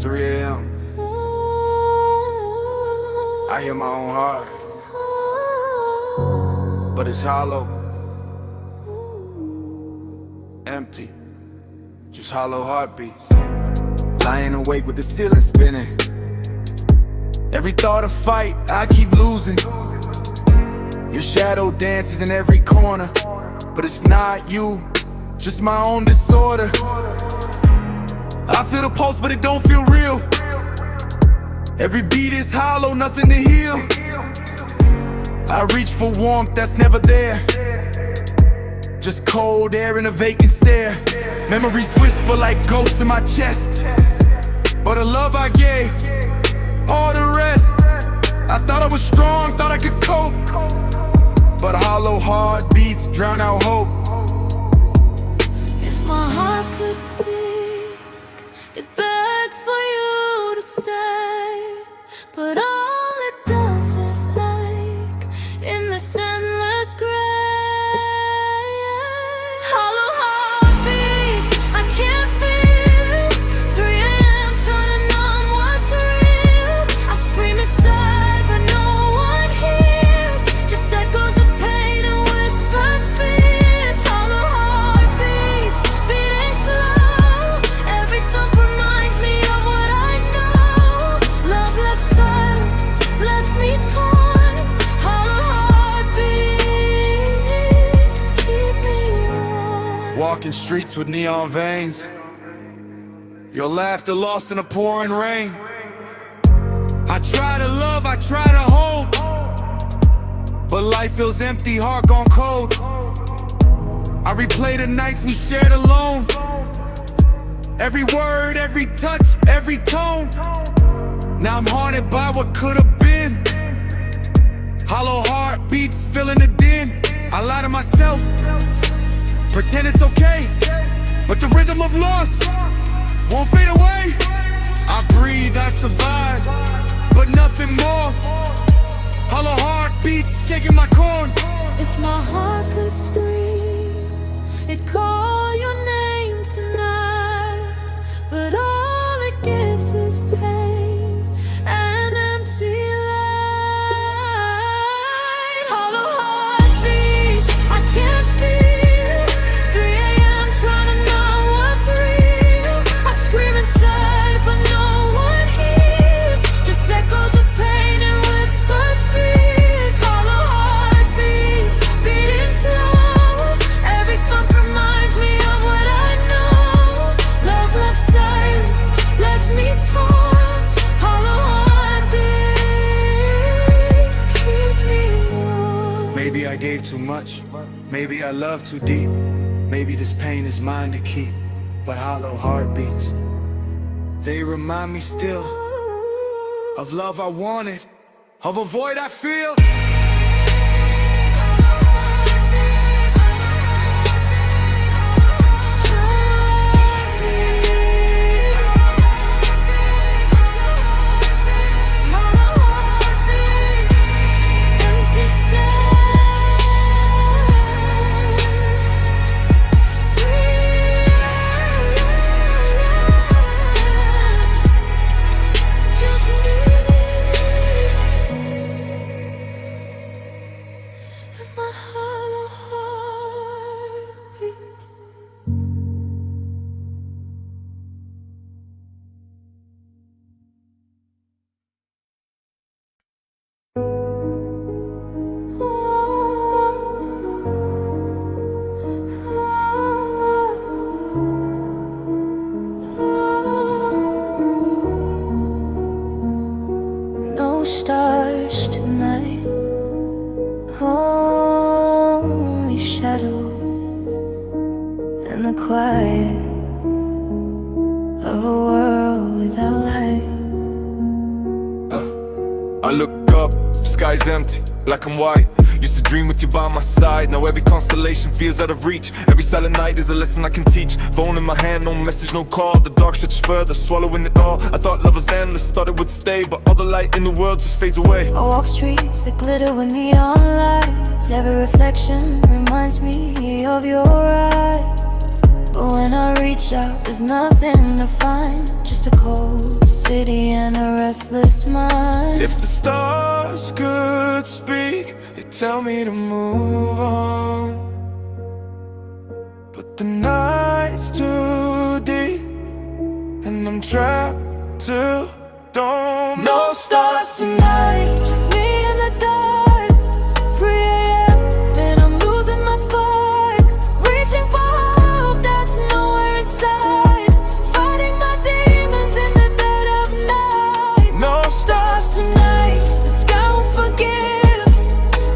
3 a.m. I hear my own heart, but it's hollow, empty, just hollow heartbeats. Lying awake with the ceiling spinning. Every thought of fight, I keep losing. Your shadow dances in every corner, but it's not you, just my own disorder. I feel the pulse, but it don't feel real. Every beat is hollow, nothing to heal. I reach for warmth that's never there, just cold air in a vacant stare. Memories whisper like ghosts in my chest, but the love I gave, all the rest. I thought I was strong, thought I could cope, but hollow heartbeats drown out hope. If my heart could speak, it begged for you to stay, but all it does is ache in this endless gray. Hollow heartbeats, I can't feel. 3 a.m. trying to numb what's real. I scream inside, but no one hears, just echoes of pain and whispered fears. Hollow heartbeats, beating slow. Every thump reminds me of what I know. Love left silent, left me torn. Hollow heartbeats keep me warm. Walking streets with neon veins, your laughter lost in a pouring rain. I try to love, I try to hold, but life feels empty, heart gone cold. I replay the nights we shared alone, every word, every touch, every tone. Now I'm haunted by what could have been. Hollow heartbeats filling the den. I lie to myself, pretend it's okay, but the rhythm of loss won't fade away. I breathe, I survive, but nothing more. Hollow heartbeats shaking my core. If my heart could scream, it'd call your name tonight, but all it gives is pain and empty light. Hollow heartbeats, I can't feel. 3 a.m. trying to know what's real. I scream inside, but no one hears, just echoes of pain and whispered fears. Hollow heartbeats, beating slow. Every thump reminds me of what I know. Love left silent, left me torn. Hollow heartbeats keep me warm. Maybe I gave too much, maybe I loved too deep. Maybe this pain is mine to keep, but hollow heartbeats, they remind me still of love I wanted, of a void I feel. My hollow heartbeat. No stars tonight, only shadow and the quiet of a world without light. I look up, sky's empty, black and white. Used to dream with you by my side. Now every constellation feels out of reach. Every silent night is a lesson I can teach. Phone in my hand, no message, no call. The dark stretches further, swallowing it all. I thought love was endless, thought it would stay, but all the light in the world just fades away. I walk streets that glitter with neon lights. Every reflection reminds me of your eyes. But when I reach out, there's nothing to find. Just a cold city and a restless mind. If the stars could speak, they'd tell me to move on. But the night's too deep, and I'm trapped till dawn. No stars tonight, just me in the dark. 3 AM and I'm losing my spark. Reaching for hope that's nowhere inside. Fighting my demons in the dead of night. No Stars tonight, the sky won't forgive.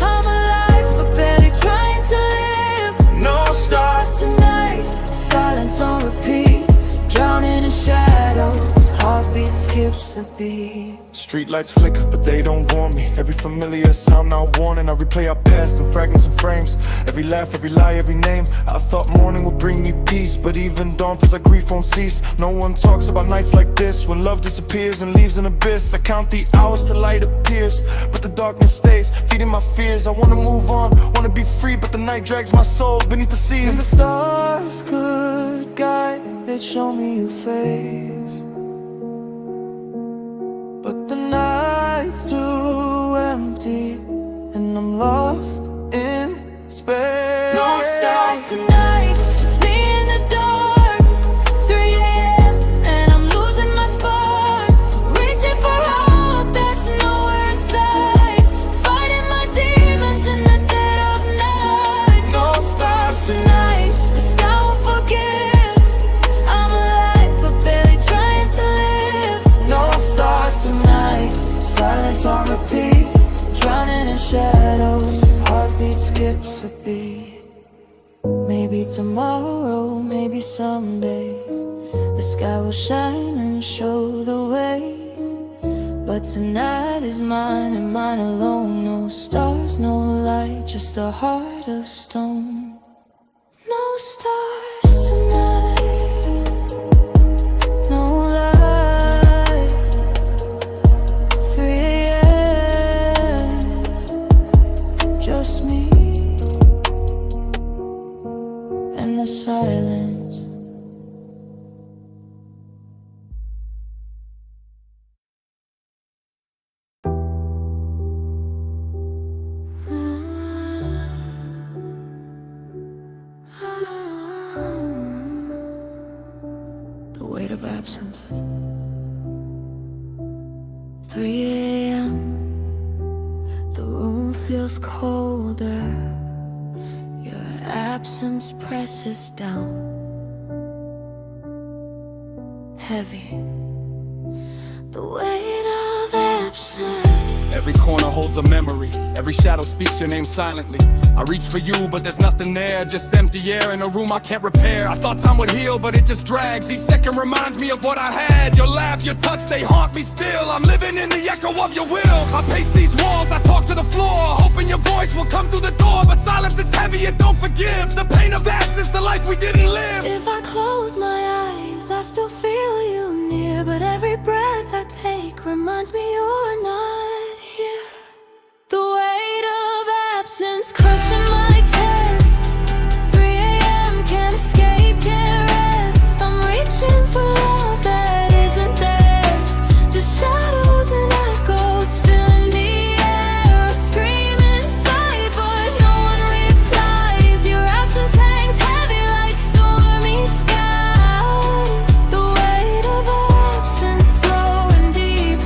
I'm alive but barely trying to live. No stars Tonight, silence on repeat. Drowning in shadows, heartbeat skips a beat. Streetlights flicker, but they don't warn me. Every familiar sound now warning. I replay our past in fragments and frames. Every laugh, every lie, every name. I thought morning would bring me peace, but even dawn feels like grief won't cease. No one talks about nights like this, when love disappears and leaves an abyss. I count the hours till light appears, but the darkness stays, feeding my fears. I wanna move on, wanna be free, but the night drags my soul beneath the sea. If the stars could guide, they'd show me your face. But the night's too empty, and I'm lost in space. No stars tonight, just me in the dark. 3 AM and I'm losing my spark. Reaching for hope that's nowhere inside. Fighting my demons in the dead of night. No stars Tonight, the sky won't forgive. I'm alive but barely trying to live. No stars tonight, silence on repeat. Drowning in shadows, heartbeat skips a beat. Maybe tomorrow, maybe someday, the sky will shine and show the way. But tonight is mine and mine alone. No stars, no light, just a heart of stone. No stars tonight, no light. 3 AM, just me and the silence. The weight of absence. 3 AM, the room feels colder. Your absence presses down, heavy. The weight of absence. Every corner holds a memory. Every shadow speaks your name silently. I reach for you, but there's nothing there. Just empty air in a room I can't repair. I thought time would heal, but it just drags. Each second reminds me of what I had. Your laugh, your touch, they haunt me still. I'm living in the echo of your will. I pace these walls, I talk to the floor, hoping your voice will come through the door. But silence, it's heavy, it don't forgive. The pain of absence, the life we didn't live. If I close my eyes, I still feel you near. But every breath I take reminds me you're not here. The weight of absence crushing my chest. 3 AM, can't escape, can't rest. I'm reaching for love that isn't there. Just shadows and echoes filling the air. Scream inside, but no one replies. Your absence hangs heavy like stormy skies. The weight of absence, slow and deep,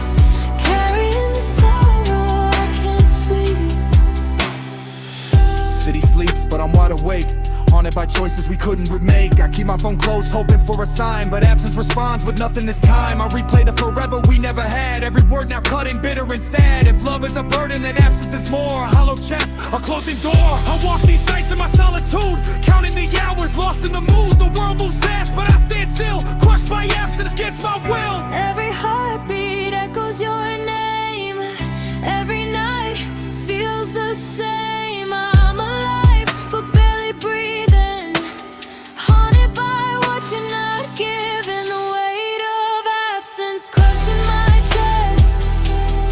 carrying the sorrow I can't sleep. City sleeps, but I'm wide awake. Haunted by choices we couldn't remake. I keep my phone close, hoping for a sign, but absence responds with nothing this time. I replay the forever we never had. Every word now cutting, bitter and sad. If love is a burden, then absence is more. A hollow chest, a closing door. I walk these nights in my solitude, counting the hours, lost in the mood. The world moves fast, but I stand still, crushed by absence against my will. Every heartbeat echoes your name. Every night feels the same. I'm alive, but barely breathing. Haunted by what you're not giving. The weight of absence crushing my chest.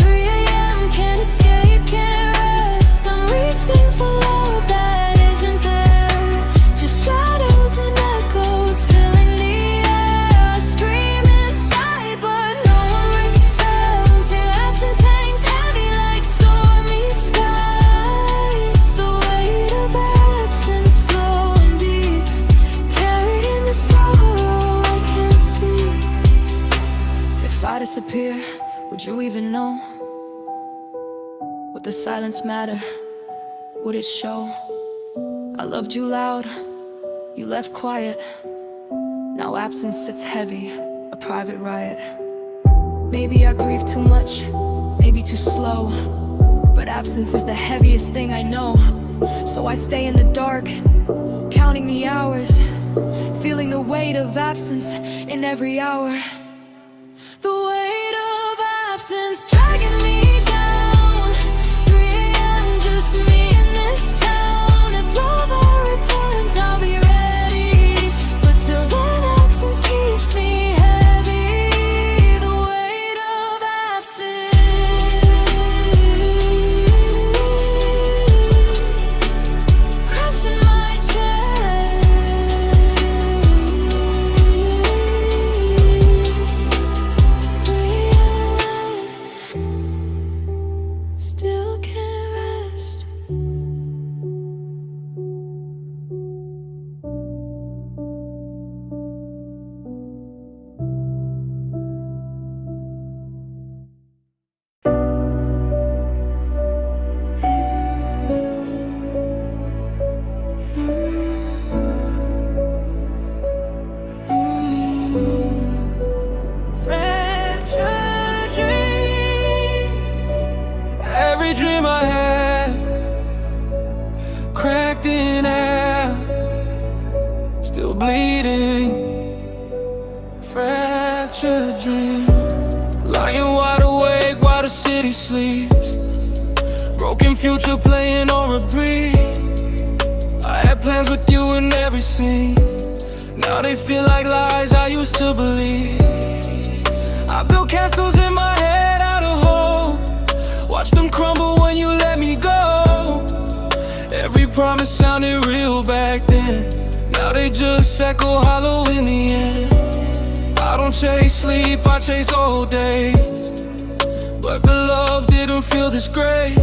3 AM, can't escape, can't rest. I'm reaching for love that isn't there. Just shadows and echoes I disappear, would you even know? Would the silence matter? Would it show? I loved you loud, you left quiet. Now absence sits heavy, a private riot. Maybe I grieve too much, maybe too slow, but absence is the heaviest thing I know. So I stay in the dark, counting the hours, feeling the weight of absence in every hour. The weight of absence dragging me down. 3 AM, just me in this town. If love ever returns, I'll be ready, but till then absence keeps me heavy. The weight of absence crushing my chest. 3 AM, still can't rest. Fractured dreams. Every dream I had, cracked in half, still bleeding. Fractured dreams. Lying wide awake while the city sleeps. Broken future playing on repeat. I had plans with you in every scene. Now they feel like lies I used to believe. I built castles in my head out of hope. Watch them crumble when you let me go. Every promise sounded real back then. Now they just echo hollow in the end. I don't chase sleep, I chase old days. But the love didn't feel this great.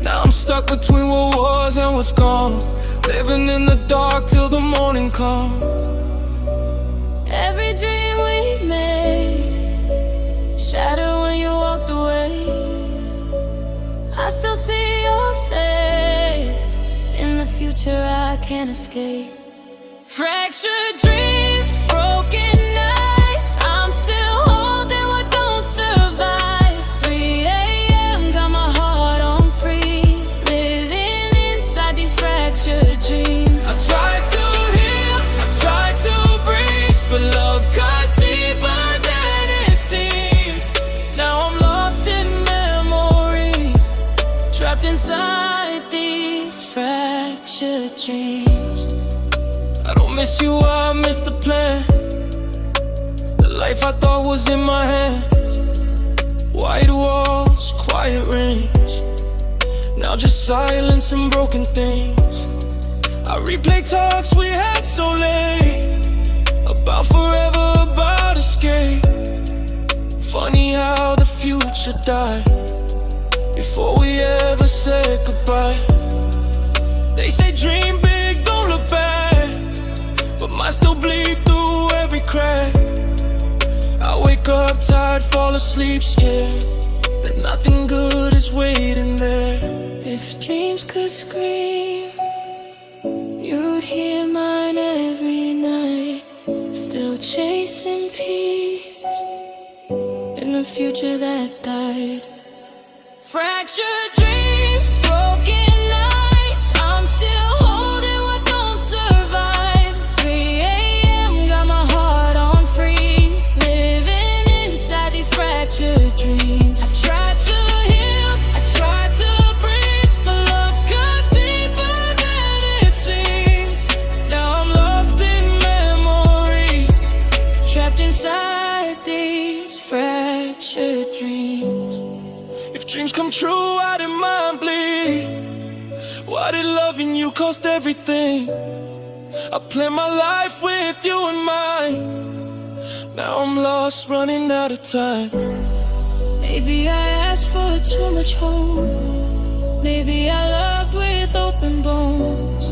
Now I'm stuck between what was and what's gone. Living in the dark till the morning comes. Every dream we made shattered when you walked away. I still see your face in the future I can't escape. Fractured dreams, broken nights. I'm still holding what don't survive. 3 AM, got my heart on freeze, living inside these fractured dreams. I tried to heal, I tried to breathe, but love cut deeper than it seems. Now I'm lost in memories, Trapped inside these fractured dreams. I don't miss you, I miss the plan. The life I thought was in my hands. White walls, quiet range. Now just silence and broken things. I replay talks we had so late, about forever, about escape. Funny how the future died before we ever said goodbye. They say dream big, don't look back, but mine still bleed through every crack. I wake up tired, fall asleep scared that nothing good is waiting there. If dreams could scream, you'd hear mine every night. Still chasing peace in the future that died. Fractured dreams, broken nights. I'm still holding what don't survive. 3 AM, got my heart on freeze, living inside these fractured dreams. I tried to heal, I tried to breathe, but love cut deeper than it seems. Now I'm lost in memories, Trapped inside these fractured dreams. if dreams come true, I didn't mind bleed. Why did loving you cost everything? I planned my life with you in mind. Now I'm lost, running out of time. Maybe I asked for too much hope. Maybe I loved with open bones.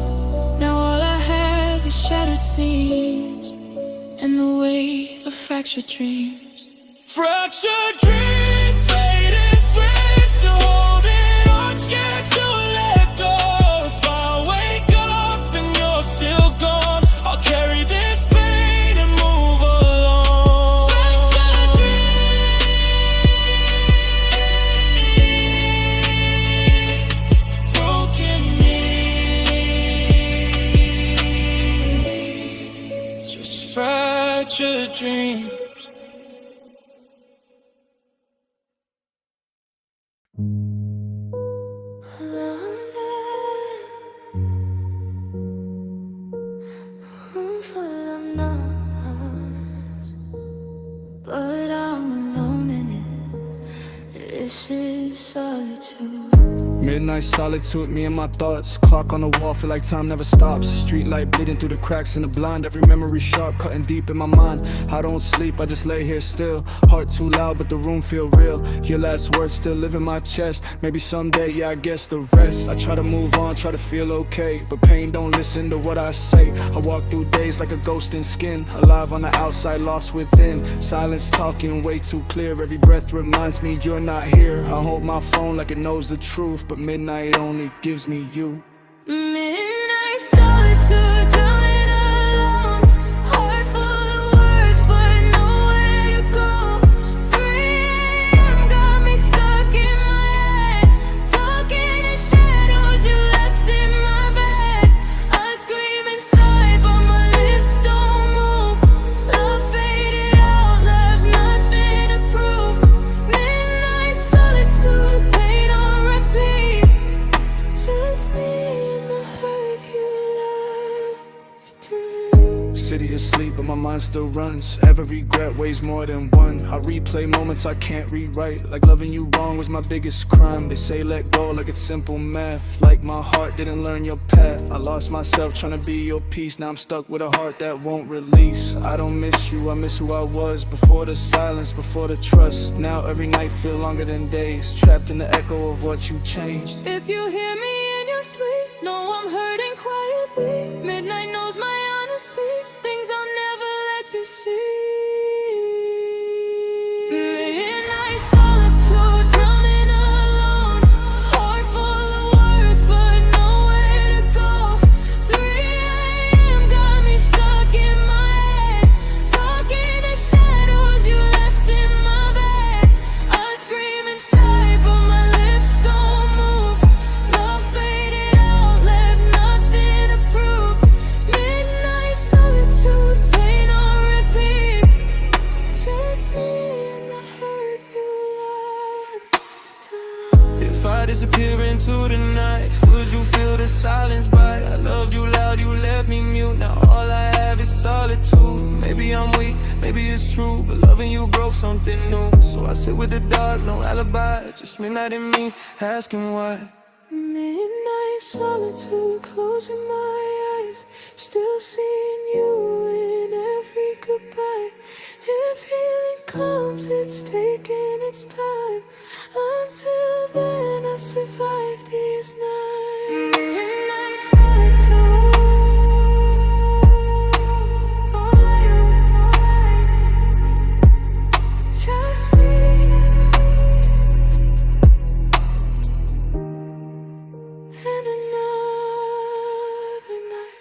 Now all I have is shattered scenes and the weight of fractured dreams. Fractured dreams, faded frames, still holding on, scared to let go. If I wake up and you're still gone, I'll carry this pain and move along. Fractured dreams, broken knees, just fractured dreams. Room full of numbers, but I'm alone in it. This is solitude. Midnight solitude, me and my thoughts. Clock on the wall, feel like time never stops. Street light bleeding through the cracks in the blind. Every memory sharp, cutting deep in my mind. I don't sleep, I just lay here still. Heart too loud, but the room feel real. Your last words still live in my chest. Maybe someday, yeah, I guess the rest. I try to move on, try to feel okay, but pain don't listen to what I say. I walk through days like a ghost in skin, alive on the outside, lost within. Silence talking way too clear. Every breath reminds me you're not here. I hold my phone like it knows the truth, but midnight only gives me you. Midnight solitude, drowning alone. Heart full of words, but nowhere to go. 3 AM got me stuck in my head, talking in shadows you left in my bed. I scream inside, but my lips don't move. Love faded out, left nothing to prove. Midnight solitude, pain on repeat. Just me and the hurt you left to me. City asleep, but my mind still runs. Every regret weighs more than one. I replay moments I can't rewrite, like loving you wrong was my biggest crime. They say let go like it's simple math, like my heart didn't learn your path. I lost myself trying to be your peace. Now I'm stuck with a heart that won't release. I don't miss you, I miss who I was. Before the silence, before the trust. Now every night feel longer than days, trapped in the echo of what you changed. If you hear me in your sleep, know I'm hurting quietly. Midnight knows my honesty, things I'll never let you see. Midnight solitude, drowning alone. Heart full of words, but nowhere to go. 3 AM got me stuck in my head, talking in shadows you left in my bed. I scream inside, but my lips don't move. Love faded out, left nothing to prove. Midnight solitude, pain on repeat. Just me and the hurt you left. If I disappear into the night, would you feel the silence bite? I loved you loud, you left me mute. Now all I have is solitude. Maybe I'm weak, maybe it's true, but loving you broke something new. So I sit with the dark, no alibi, just midnight and me asking why. Midnight solitude, closing my eyes, still seeing you in every goodbye. If healing comes, it's taking its time. Until then, I survive these nights. Midnight solitude, only you and I, just me. And another night.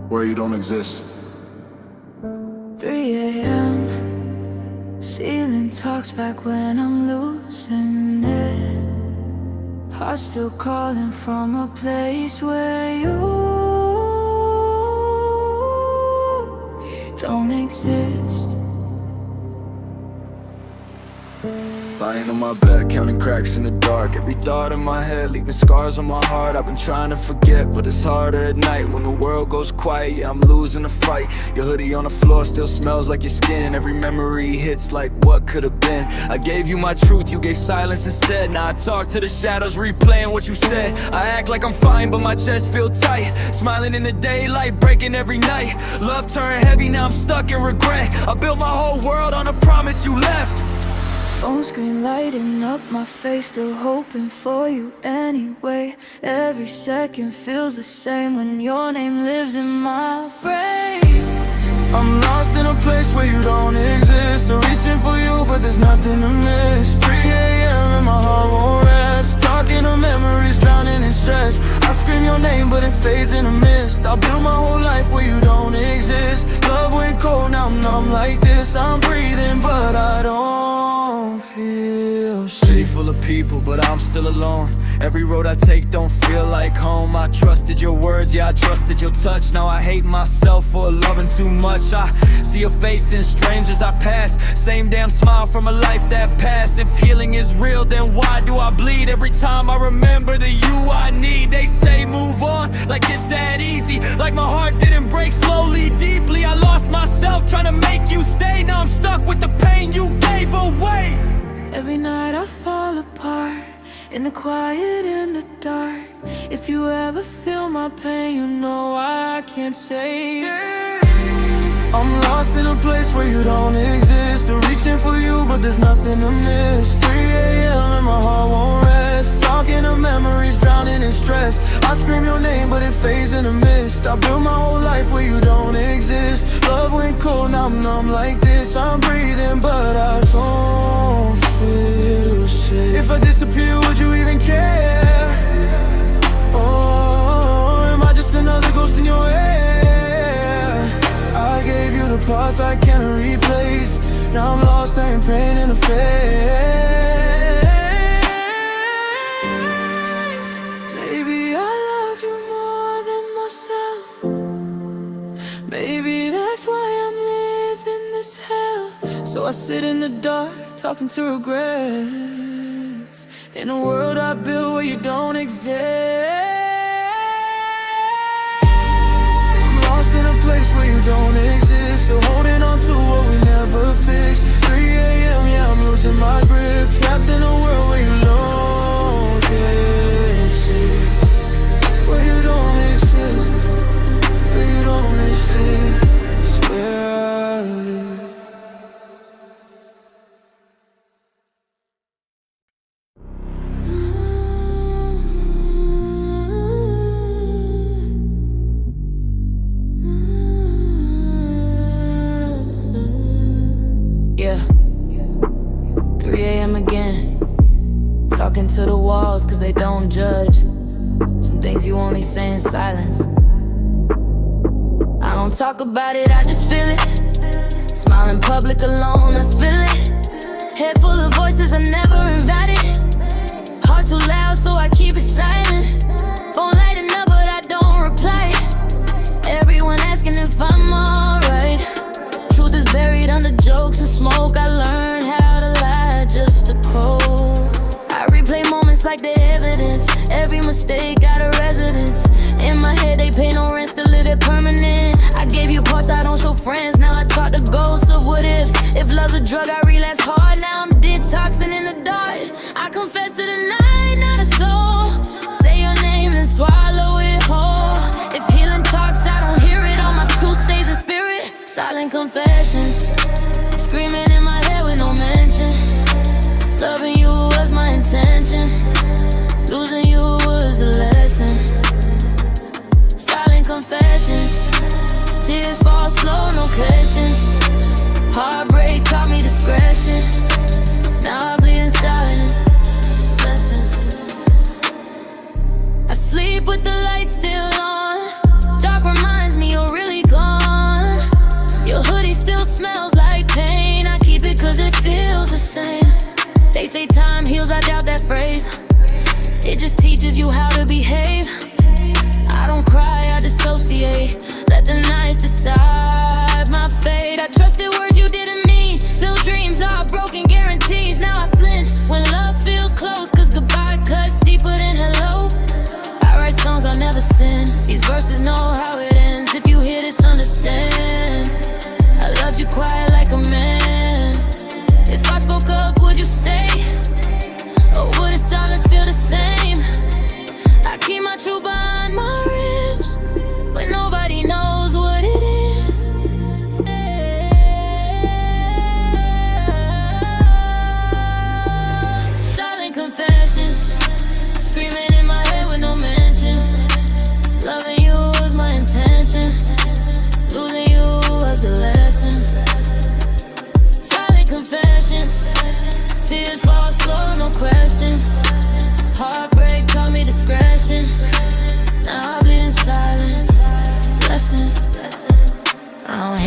Where you don't exist. 3 AM, ceiling talks back when I'm losing it. Heart still calling from a place where you don't exist. Lying on my bed, counting cracks in the dark. Every thought in my head, leaving scars on my heart. I've been trying to forget, but it's harder at night when the world goes quiet. Yeah, I'm losing the fight. Your hoodie on the floor still smells like your skin. Every memory hits like what could have been. I gave you my truth, you gave silence instead. Now I talk to the shadows, replaying what you said. I act like I'm fine, but my chest feel tight. Smiling in the daylight, breaking every night. Love turned heavy, now I'm stuck in regret. I built my whole world on a promise you left. Phone screen lighting up my face, still hoping for you anyway. Every second feels the same when your name lives in my brain. I'm lost in a place where you don't exist. I'm reaching for you, but there's nothing to miss. 3 a.m. and my heart won't rest. Talking to memories, drowning in stress. I scream your name, but it fades in the mist. I built my whole life where you don't exist. Love went cold, now I'm numb like this. I'm breathing, but I don't feel shit. City full of people, but I'm still alone. Every road I take don't feel like home. I trusted your words, yeah, I trusted your touch. Now I hate myself for loving too much. I see your face in strangers I pass. Same damn smile from a life that passed. If healing is real, then why do I bleed? Every time I remember the you I need. They say move on, like it's that easy. Like my heart didn't break slowly, deeply. I lost myself trying to make you stay. Now I'm stuck with the pain you gave away. Every night I fall apart, in the quiet, in the dark. If you ever feel my pain, you know I can't say it. I'm lost in a place where you don't exist. I'm reaching for you, but there's nothing to miss. 3 a.m. and my heart won't rest. Talking to memories, drowning in stress. I scream your name, but it fades in the mist. I built my whole life where you don't exist. Love went cold, now I'm numb like this. I'm breathing, but I don't feel shit. If I disappear, would you even care? Or am I just another ghost in your head? I gave you the parts I can't replace. Now I'm lost, I ain't pain in the face. Maybe I loved you more than myself. Maybe that's why I'm living this hell. So I sit in the dark, talking to regrets. In a world I built where you don't exist. In a place where you don't exist. Still holding on to what we never fixed. 3 a.m. yeah, I'm losing my grip. Trapped in a world where you don't exist. Where you don't exist. Where you don't exist. It's where I live. Yeah, 3 a.m. again. Talking to the walls cause they don't judge. Some things you only say in silence. I don't talk about it, I just feel it. Smile in public alone, I spill it. Head full of voices I never invited. Heart too loud so I keep it silent. Phone lighting up but I don't reply. Everyone asking if I'm alright. Truth is buried under jokes and smoke. I learned how to lie just to cope. I replay moments like the evidence. Every mistake got a residence. In my head they pay no rent, still live it permanent. I gave you parts I don't show friends. Now I talk to ghosts of what ifs. If love's a drug I relapse hard. Now I'm detoxing in the dark. I confess to the night, not a soul. Say your name and swallow it whole. If healing talks I don't hear it. All my truth stays in spirit. Silent confessions, screaming in my head with no mention. Loving you was my intention. Losing you was the lesson. Silent confessions, tears fall slow, no catching. Heartbreak taught me discretion. Now I bleed in silence. Lessons. I sleep with the lights still on. Dark reminds me you're really gone. Your hoodie still smells like pain. I keep it cause it feels the same. They say time heals, I doubt that phrase. It just teaches you how to behave. I don't cry, I dissociate. Let the nights decide my fate. I trusted words you didn't mean. Built dreams off broken guarantees. Now I flinch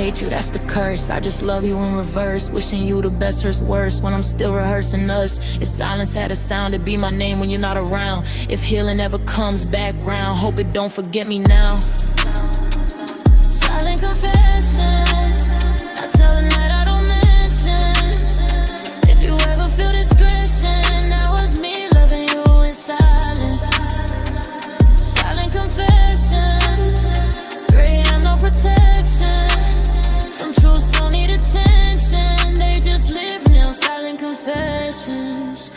hate you, that's the curse. I just love you in reverse, wishing you the best hurts worse when I'm still rehearsing us. If silence had a sound, it'd be my name when you're not around. If healing ever comes back round, hope it don't forget me now. Silent confessions, I tell the night I don't mention. If you ever feel discretion, that was me loving you in silence. Silent confessions, 3 AM, no protection. Some truths don't need attention, they just live now. Silent confessions.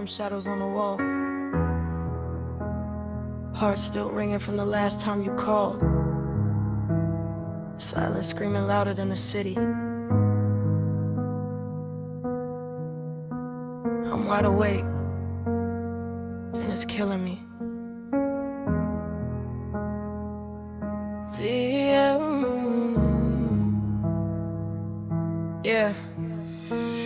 Shadows on the wall, heart still ringing from the last time you called. Silence screaming louder than the city. I'm wide awake, and it's killing me. Yeah.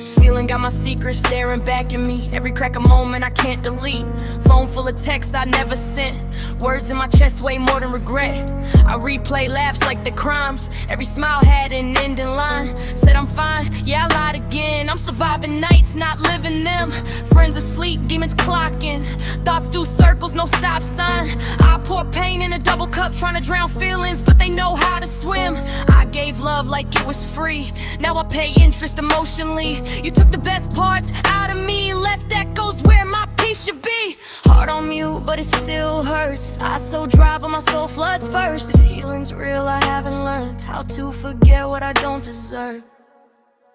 Ceiling got my secrets staring back at me. Every crack a moment I can't delete. Phone full of texts I never sent. Words in my chest weigh more than regret. I replay laughs like the crimes. Every smile had an ending line. Said I'm fine, yeah I lied again. I'm surviving nights, not living them. Friends asleep, demons clocking. Thoughts do circles, no stop sign. I pour pain in a double cup, trying to drown feelings, but they know how to swim. I gave love like it was free. Now I pay interest emotionally. You took the best parts out of me, left echoes where my peace should be. Heart on mute, but it still hurts. I so dry, but my soul floods first. If healing's real, I haven't learned how to forget what I don't deserve.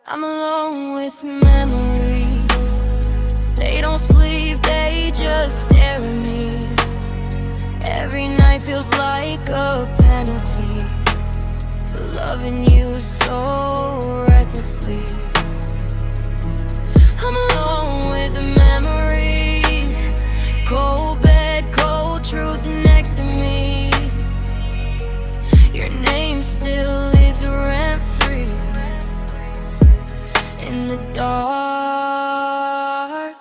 I'm alone with memories. They don't sleep, they just stare at me. Every night feels like a penalty for loving you so recklessly. I'm alone with the memories. Cold bed, cold truths next to me. Your name still lives rent-free in the dark.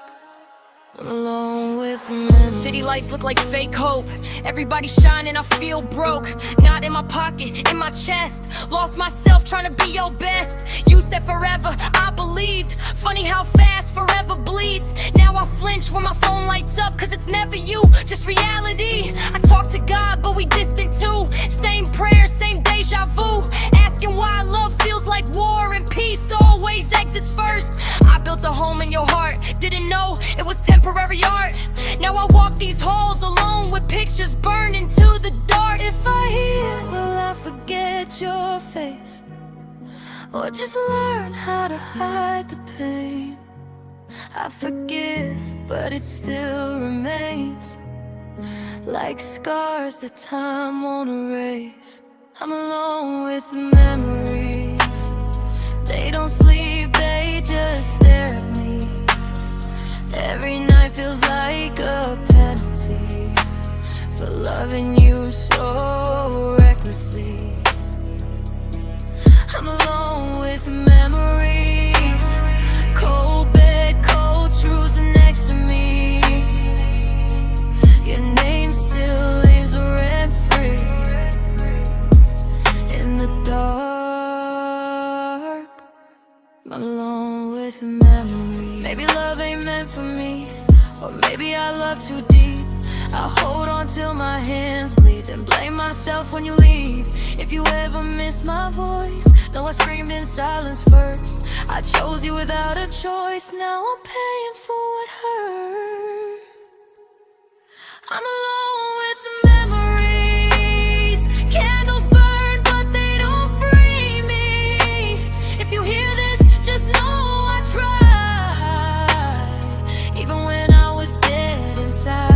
I'm alone with the memories. City lights look like fake hope. Everybody shining, I feel broke. Not in my pocket, in my chest. Lost myself trying to be your best. You said forever, I believed. Funny how fast forever bleeds. Now I flinch when my phone lights up, cause it's never you, just reality. I talk to God, but we distant too. Same prayer, same deja vu. Asking why love feels like war and peace always exits first. I built a home in your heart, didn't know it was temporary art. Now I walk these halls alone with pictures burned into the dark. If I hear, will I forget your face? Or just learn how to hide the pain? I forgive, but it still remains like scars that time won't erase. I'm alone with the memories. They don't sleep, they just stare at me. Every night feels like a penalty for loving you so recklessly. I'm alone with memories. Cold bed, cold truths next to me. Your name still lives rent-free in the dark. I'm alone with memories. Maybe love ain't meant for me, or maybe I love too deep. I hold on till my hands bleed, then blame myself when you leave. If you ever miss my voice, know I screamed in silence first. I chose you without a choice, now I'm paying for what hurt. I'm alone with the memories. Candles burn, but they don't free me. If you hear this, just know I tried, even when I was dead inside.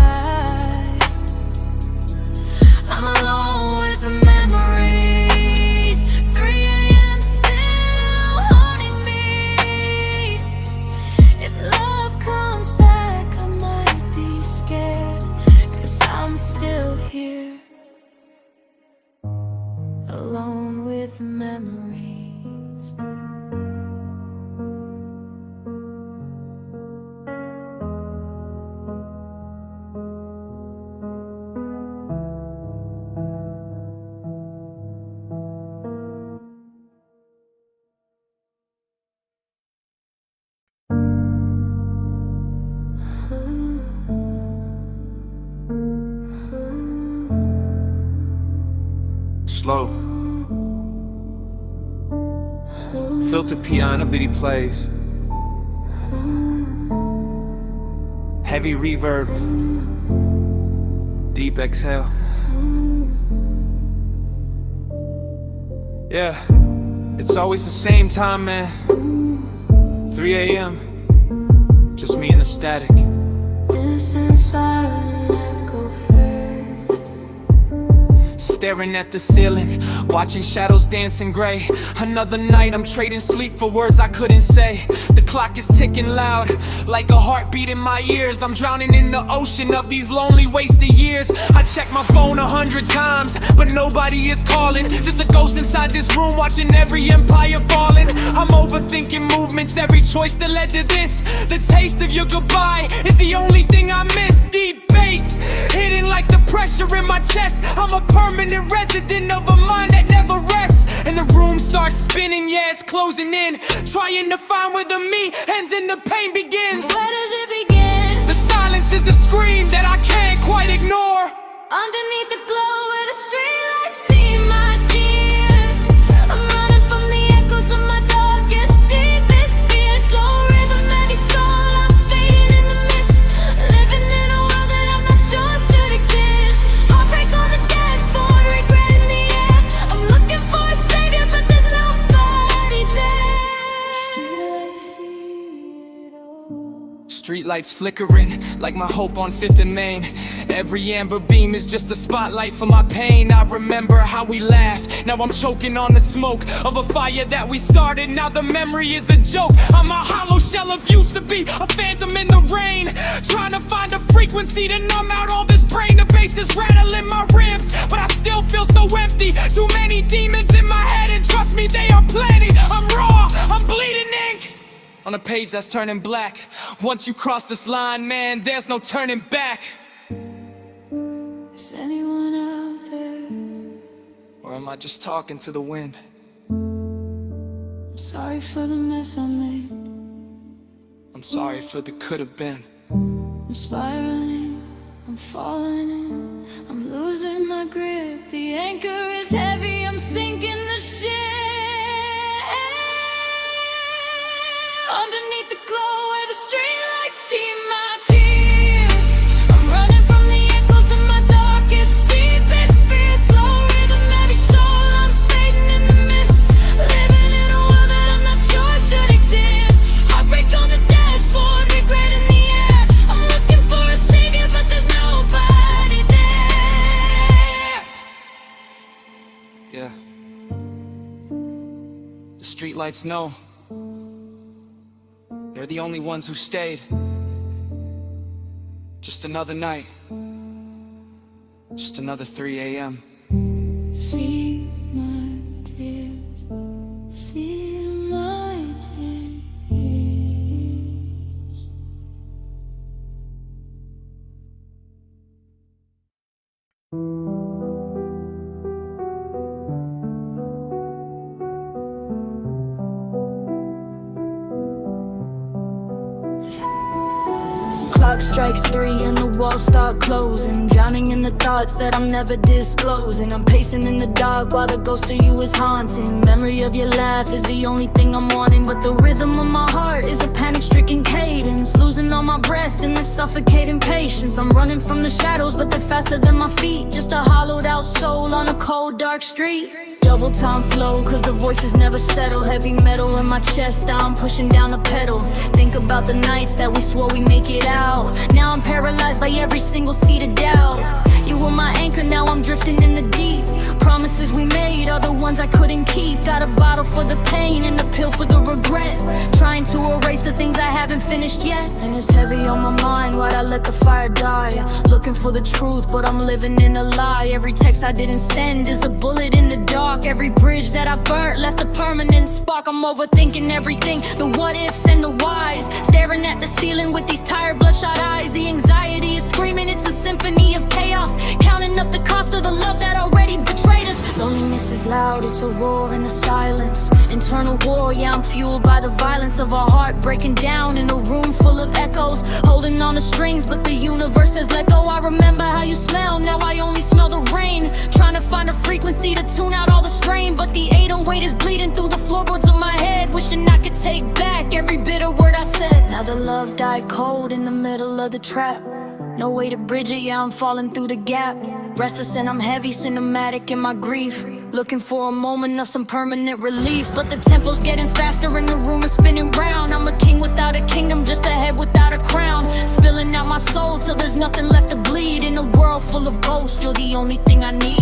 I'm alone with the memories. 3 AM still haunting me. If love comes back, I might be scared, 'cause I with memories. Slow. Filter piano beat he plays. Heavy reverb. Deep exhale. Yeah, it's always the same time, man. 3 a.m. Just me and the static. Distant siren echo fade. Staring at the ceiling, watching shadows dancing gray. Another night I'm trading sleep for words I couldn't say. The clock is ticking loud, like a heartbeat in my ears. I'm drowning in the ocean of these lonely wasted years. I check my phone 100 times, but nobody is calling. Just a ghost inside this room watching every empire falling. I'm overthinking movements, every choice that led to this. The taste of your goodbye is the only thing I miss. Deep bass, hidden like the pressure in my chest. I'm a permanent resident of a mind that never rests. And the room starts spinning, yeah, it's closing in. Trying to find where the me ends and the pain begins. Where does it begin? The silence is a scream that I can't quite ignore. Underneath the glow where the streetlights see my tears. I'm running from the echoes of my darkest, deepest fears. Slow rhythm, heavy soul, I'm fading in the mist. Living in a world that I'm not sure should exist. Heartbreak on the dashboard, regret in the air. I'm looking for a savior, but there's nobody there. Streetlights see it all. Streetlights flickering like my hope on 5th and Main. Every amber beam is just a spotlight for my pain. I remember how we laughed. Now I'm choking on the smoke of a fire that we started. Now the memory is a joke. I'm a hollow shell of used to be, a phantom in the rain. Trying to find a frequency to numb out all this brain. The bass is rattling my ribs, but I still feel so empty. Too many demons in my head, and trust me, they are plenty. I'm raw, I'm bleeding ink on a page that's turning black. Once you cross this line, man, there's no turning back. Is anyone out there? Or am I just talking to the wind? I'm sorry for the mess I made. I'm sorry for the could have been. I'm spiraling, I'm falling in, I'm losing my grip. The anchor is heavy, I'm sinking the ship. Underneath the glow where the streetlights see my tears. I'm running from the echoes of my darkest, deepest fears. Slow rhythm, heavy soul, I'm fading in the mist. Living in a world that I'm not sure should exist. Heartbreak on the dashboard, regret in the air. I'm looking for a savior, but there's nobody there. Yeah. The streetlights know. They're the only ones who stayed. Just another night. Just another 3 a.m. See my tears, see my tears. Clock strikes 3 and the walls start closing. Drowning in the thoughts that I'm never disclosing. I'm pacing in the dark while the ghost of you is haunting. Memory of your laugh is the only thing I'm wanting, but the rhythm of my heart is a panic-stricken cadence. Losing all my breath in this suffocating patience. I'm running from the shadows, but they're faster than my feet. Just a hollowed out soul on a cold dark street. Double time flow, cause the voices never settle. Heavy metal in my chest, I'm pushing down the pedal. Think about the nights that we swore we make it out. Now I'm paralyzed by every single seed of doubt. You were my anchor, now I'm drifting in the deep. Promises we made are the ones I couldn't keep. Got a bottle for the pain and a pill for the regret. Trying to erase the things I haven't finished yet. And it's heavy on my mind, why'd I let the fire die? Looking for the truth, but I'm living in a lie. Every text I didn't send is a bullet in the dark. Every bridge that I burnt left a permanent spark. I'm overthinking everything, the what ifs and the whys. Staring at the ceiling with these tired bloodshot eyes. The anxiety is screaming, it's a symphony of chaos. Counting up the cost of the love that already betrayed us. Loneliness is loud, it's a roar in the silence. Internal war, yeah, I'm fueled by the violence of our heart breaking down in a room full of echoes. Holding on the strings, but the universe says let go. I remember how you smell, now I only smell the rain. Trying to find a frequency to tune out all the strain, but the 808 is bleeding through the floorboards of my head. Wishing I could take back every bitter word I said. Now the love died cold in the middle of the trap. No way to bridge it, yeah, I'm falling through the gap. Restless and I'm heavy, cinematic in my grief. Looking for a moment of some permanent relief. But the tempo's getting faster and the room is spinning round. I'm a king without a kingdom, just a head without a crown. Spilling out my soul till there's nothing left to bleed. In a world full of ghosts, you're the only thing I need.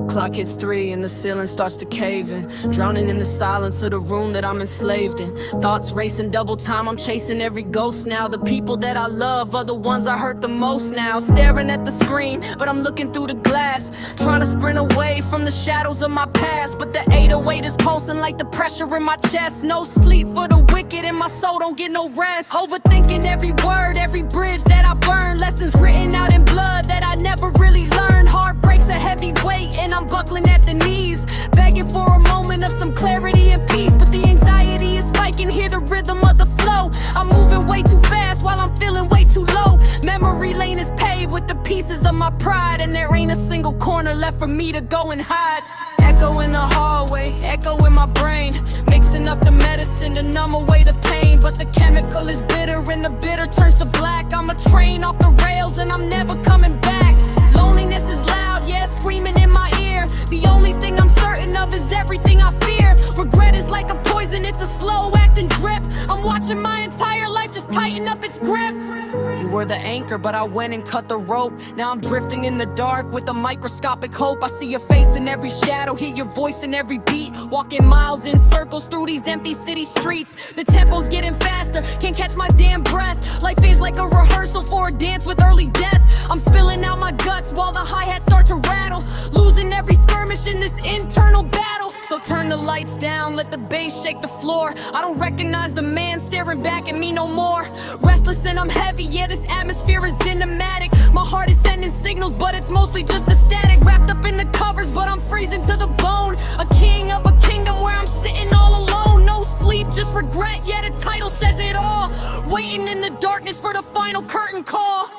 Clock hits 3 and the ceiling starts to cave in. Drowning in the silence of the room that I'm enslaved in. Thoughts racing double time, I'm chasing every ghost now. The people that I love are the ones I hurt the most now. Staring at the screen, but I'm looking through the glass. Trying to sprint away from the shadows of my past. But the 808 is pulsing like the pressure in my chest. No sleep for the wicked and my soul don't get no rest. Overthinking every word, every bridge that I burn. Lessons written out in blood that I never really learned. Heartbreak's a heavy weight and I'm buckling at the knees, begging for a moment of some clarity and peace. But the anxiety is spiking, hear the rhythm of the flow. I'm moving way too fast while I'm feeling way too low. Memory lane is paved with the pieces of my pride, and there ain't a single corner left for me to go and hide. Echo in the hallway, echo in my brain, mixing up the medicine to numb away the pain. But the chemical is bitter and the bitter turns to black. I'm a train off the rails and I'm never coming back. Loneliness is loud, yeah, screaming in my ear. The only thing I'm certain of is everything I fear. Regret is like a poison, it's a slow acting drip. I'm watching my entire life just tighten up its grip. You were the anchor, but I went and cut the rope. Now I'm drifting in the dark with a microscopic hope. I see your face in every shadow, hear your voice in every beat. Walking miles in circles through these empty city streets. The tempo's getting faster, can't catch my damn breath. Life feels like a rehearsal for a dance with early death. I'm spilling out my guts while the hi-hats start to rattle. Losing every skirmish in this internal battle. So turn the lights down, let the bass shake the floor. I don't recognize the man staring back at me no more. Restless and I'm heavy, yeah, this atmosphere is cinematic. My heart is sending signals, but it's mostly just the static. Wrapped up in the covers, but I'm freezing to the bone. A king of a kingdom where I'm sitting all alone. No sleep, just regret, yeah, the title says it all. Waiting in the darkness for the final curtain call.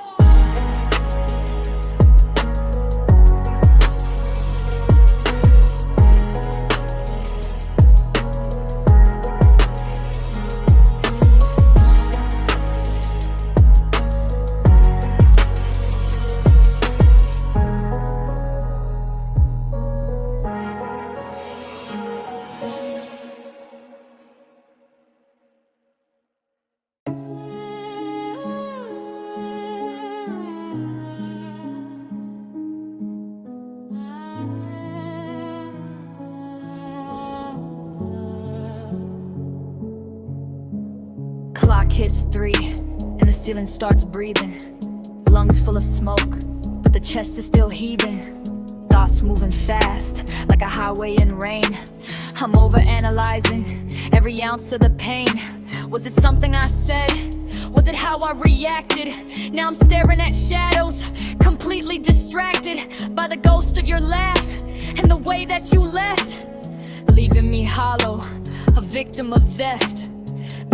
Clock hits 3 and the ceiling starts breathing. Lungs full of smoke, but the chest is still heaving. Thoughts moving fast, like a highway in rain. I'm overanalyzing every ounce of the pain. Was it something I said? Was it how I reacted? Now I'm staring at shadows, completely distracted by the ghost of your laugh and the way that you left, leaving me hollow, a victim of theft.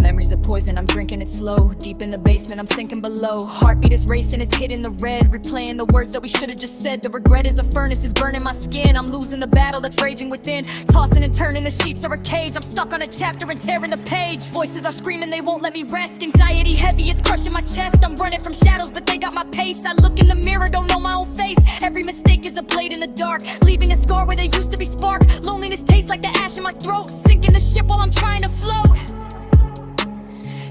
memories are poison, I'm drinking it slow. Deep in the basement, I'm sinking below. Heartbeat is racing, it's hitting the red. Replaying the words that we should've just said. The regret is a furnace, it's burning my skin. I'm losing the battle that's raging within. Tossing and turning, the sheets are a cage. I'm stuck on a chapter and tearing the page. Voices are screaming, they won't let me rest. Anxiety heavy, it's crushing my chest. I'm running from shadows, but they got my pace. I look in the mirror, don't know my own face. Every mistake is a blade in the dark, leaving a scar where there used to be spark. Loneliness tastes like the ash in my throat, sinking the ship while I'm trying to float.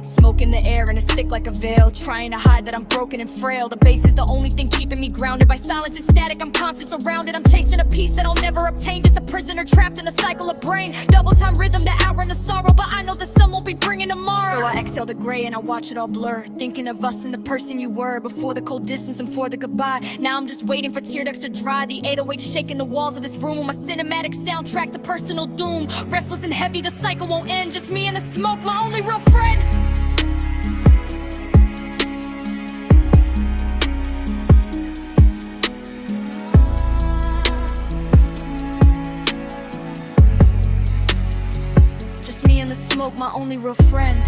Smoke in the air and it's thick like a veil, trying to hide that I'm broken and frail. The bass is the only thing keeping me grounded. By silence and static, I'm constant surrounded. I'm chasing a peace that I'll never obtain, just a prisoner trapped in a cycle of brain. Double time rhythm to outrun the sorrow, but I know the sun won't be bringing tomorrow. So I exhale the gray and I watch it all blur, thinking of us and the person you were, before the cold distance and for the goodbye. Now I'm just waiting for tear ducts to dry. The 808 shaking the walls of this room, a cinematic soundtrack to personal doom. Restless and heavy, the cycle won't end. Just me and the smoke, my only real friend. In the smoke, my only real friend.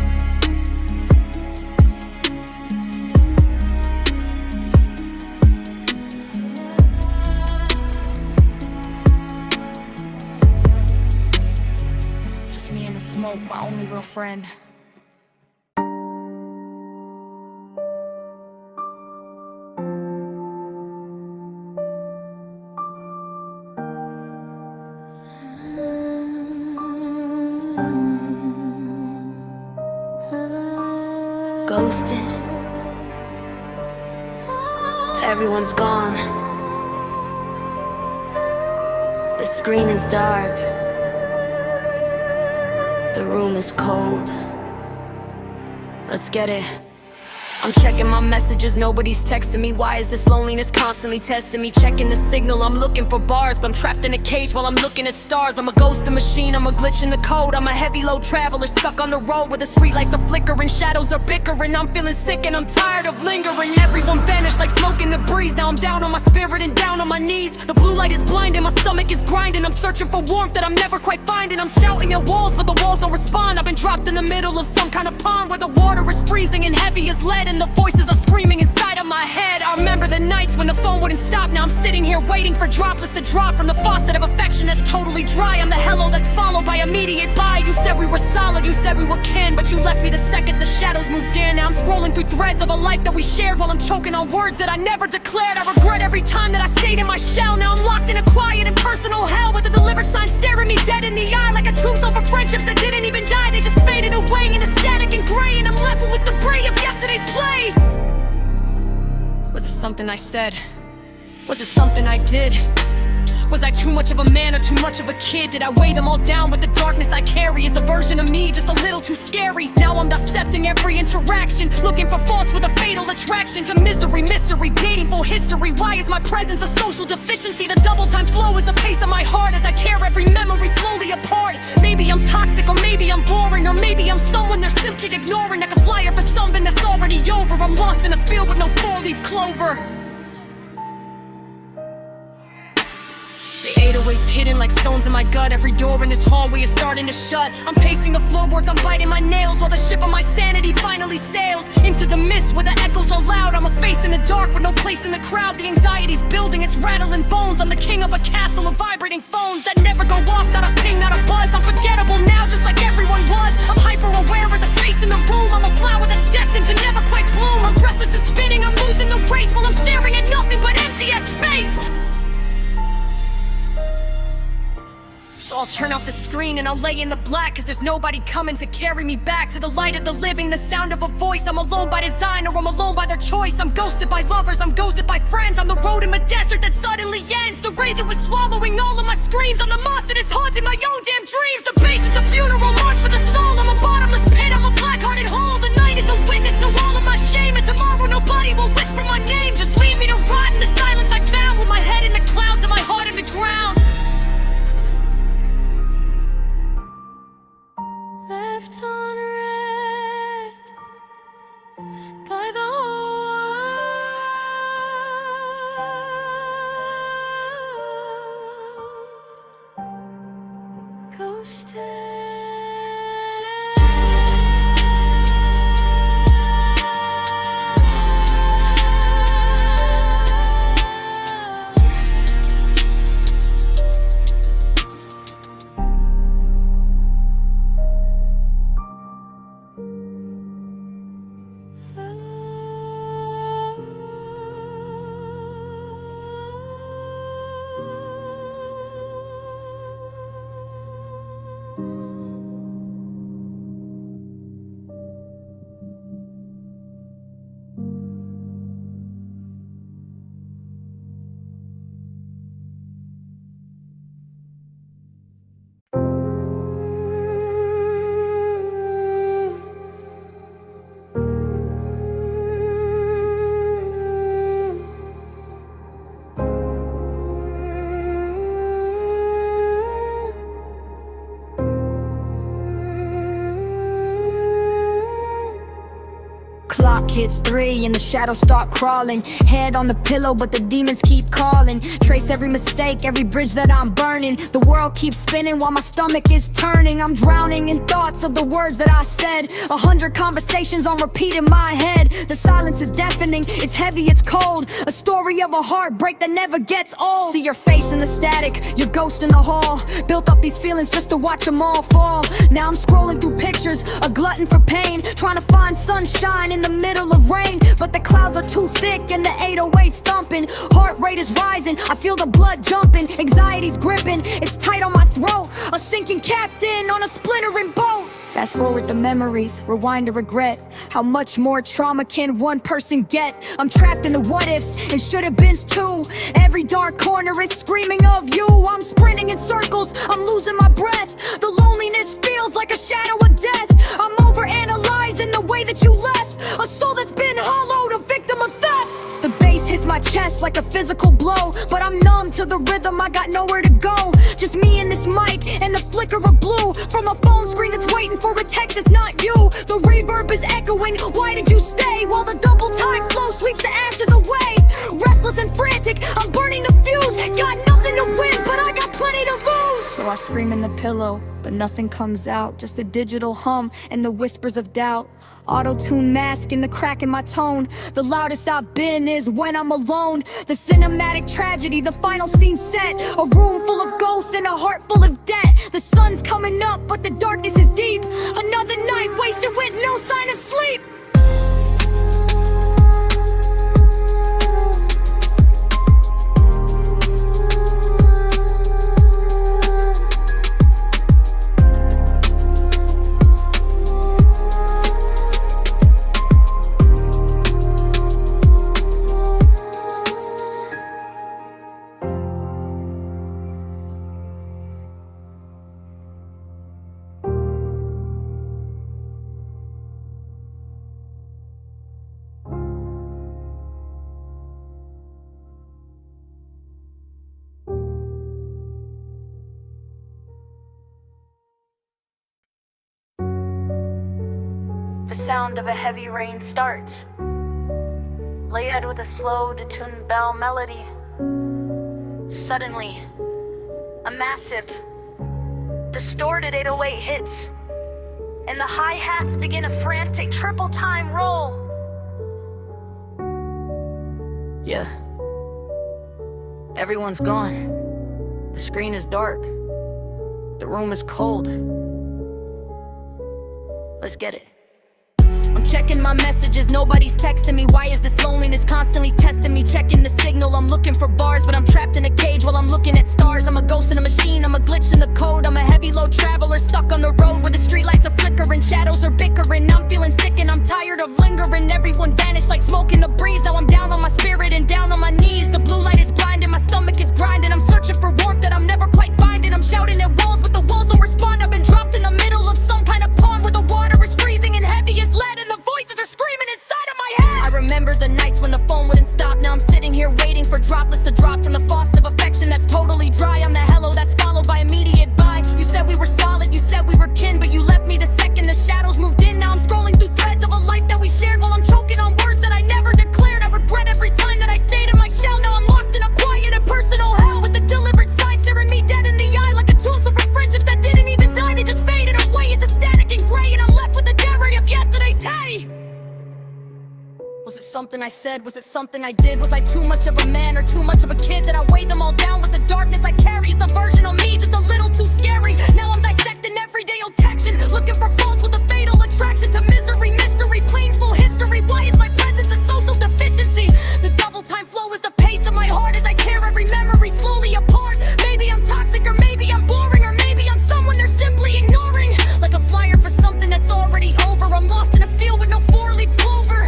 Just me in the smoke, my only real friend. Ghosted. Everyone's gone. The screen is dark. The room is cold. Let's get it. I'm checking my messages, nobody's texting me. Why is this loneliness constantly testing me? Checking the signal, I'm looking for bars, but I'm trapped in a cage while I'm looking at stars. I'm a ghosted machine, I'm a glitch in the code. I'm a heavy load traveler stuck on the road where the streetlights are flickering, shadows are bickering. I'm feeling sick and I'm tired of lingering. Everyone vanished like smoke in the breeze. Now I'm down on my spirit and down on my knees. The blue light is blinding, my stomach is grinding. I'm searching for warmth that I'm never quite finding. I'm shouting at walls, but the walls don't respond. I've been dropped in the middle of some kind of pond where the water is freezing and heavy as lead, and the voices are screaming inside of my head. I remember the nights when the phone wouldn't stop. Now I'm sitting here waiting for droplets to drop from the faucet of affection that's totally dry. I'm the hello that's followed by immediate bye. You said we were solid, you said we were kin, but you left me the second the shadows moved in. Now I'm scrolling through threads of a life that we shared while I'm choking on words that I never declared. I regret every time that I stayed in my shell. Now I'm locked in a quiet and personal hell with a delivered sign staring me dead in the eye, like a tombstone for friendships that didn't even die. They just faded away in a static and gray, and I'm left with debris of yesterday's play. Was it something I said? Was it something I did? Was I too much of a man or too much of a kid? Did I weigh them all down with the darkness I carry? Is the version of me just a little too scary? Now I'm dissecting every interaction, looking for faults with a fatal attraction to misery, mystery, painful history. Why is my presence a social deficiency? The double time flow is the pace of my heart as I tear every memory slowly apart. Maybe I'm toxic, or maybe I'm boring, or maybe I'm someone they're simply ignoring. Like a flyer for something that's already over. I'm lost in a field with no four-leaf clover. The 808's hidden like stones in my gut. Every door in this hallway is starting to shut. I'm pacing the floorboards, I'm biting my nails, while the ship of my sanity finally sails into the mist where the echoes are loud. I'm a face in the dark with no place in the crowd. The anxiety's building, it's rattling bones. I'm the king of a castle of vibrating phones that never go off, not a ping, not a buzz. I'm forgettable now, just like everyone was. I'm hyper aware of the space in the room. I'm a flower that's destined to never quite bloom. I'm breathless and spinning, I'm losing the race while I'm staring at nothing but empty as space. So I'll turn off the screen and I'll lay in the black, cause there's nobody coming to carry me back to the light of the living, the sound of a voice. I'm alone by design, or I'm alone by their choice. I'm ghosted by lovers, I'm ghosted by friends. I'm the road in a desert that suddenly ends. The rain that was swallowing all of my screams. I'm the moss that is haunting my own damn dreams. The bass is a funeral march for the soul. I'm a bottomless pit, I'm a black-hearted hole. The night is a witness to all of my shame, and tomorrow nobody will whisper my name. Just leave me to rot in the silence I found, with my head in the clouds and my heart in the ground. Left on red by the whole world. Ghosted. clock hits 3 and the shadows start crawling. Head on the pillow, but the demons keep calling. Trace every mistake, every bridge that I'm burning. The world keeps spinning while my stomach is turning. I'm drowning in thoughts of the words that I said. 100 conversations on repeat in my head. The silence is deafening, it's heavy, it's cold. A story of a heartbreak that never gets old. See your face in the static, your ghost in the hall. Built up these feelings just to watch them all fall. Now I'm scrolling through pictures, a glutton for pain, trying to find sunshine in the middle of rain. But the clouds are too thick and the 808's thumping. Heart rate is rising, I feel the blood jumping. Anxiety's gripping, it's tight on my throat. A sinking captain on a splintering boat. Fast forward the memories, rewind to regret. How much more trauma can one person get? I'm trapped in the what ifs and should have beens too. Every dark corner is screaming of you. I'm sprinting in circles, I'm losing my breath. The loneliness feels like a shadow of death. I'm overanalyzing the way that you left. A soul that's been hollowed, a victim of theft. The bass hits my chest like a physical blow, but I'm numb to the rhythm, I got nowhere to go. Just me and this mic and the flicker of blue from a phone screen that's waiting for a text, it's not you. The reverb is echoing, why did you stay? While the double time flow sweeps the ashes away. Restless and frantic, I'm burning the fuse. Got nothing to win, but I got plenty to lose. So I scream in the pillow, but nothing comes out. Just a digital hum and the whispers of doubt. Auto-tune mask in the crack in my tone. The loudest I've been is when I'm alone. The cinematic tragedy, the final scene set. A room full of ghosts and a heart full of debt. The sun's coming up, but the darkness is deep. Another night wasted with no sign of sleep. The sound of a heavy rain starts, layered with a slow, detuned bell melody. Suddenly, a massive, distorted 808 hits, and the hi-hats begin a frantic triple-time roll. Yeah. Everyone's gone. The screen is dark. The room is cold. Let's get it. I'm checking my messages, nobody's texting me. Why is this loneliness constantly testing me? Checking the signal, I'm looking for bars, but I'm trapped in a cage while I'm looking at stars. I'm a ghost in a machine, I'm a glitch in the code. I'm a heavy load traveler stuck on the road where the streetlights are flickering, shadows are bickering. I'm feeling sick and I'm tired of lingering. Everyone vanished like smoke in the breeze. Now I'm down on my spirit and down on my knees. The blue light is blinding, my stomach is grinding. I'm searching for warmth that I'm never quite finding. I'm shouting at walls, but the walls don't respond. I've been dropped in the middle of some kind of pond where the water is freezing and heavy as lead, and the voices are screaming inside of my head. I remember the nights when the phone wouldn't stop. Now I'm sitting here waiting for droplets to drop from the faucet of affection that's totally dry. I'm the hello that's followed by immediate bye. You said we were solid, you said we were kin, but you left me the second the shadows moved in. Now I'm scrolling through threads of a life that we shared while I'm choking on words that I never declared. I regret every time that I stayed in my shell. Now I'm locked in a quiet and personal hell with the deliberate sign staring me dead in the eye like a tool for friendships that didn't even die. They just faded away into static and gray, and I'm left with the diary of yesterday's Teddy. Was it something I said? Was it something I did? Was I too much of a man or too much of a kid? That I weighed them all down with the darkness I carry? Is the version of me just a little too scary? Now I'm dissecting everyday objection, looking for faults with a fatal attraction to misery, mystery, painful history. Why is my presence a social deficiency? The double time flow is the pace of my heart as I tear every memory slowly apart. Maybe I'm toxic, or maybe I'm boring, or maybe I'm someone they're simply ignoring. Like a flyer for something that's already over. I'm lost in a field with no four-leaf clover.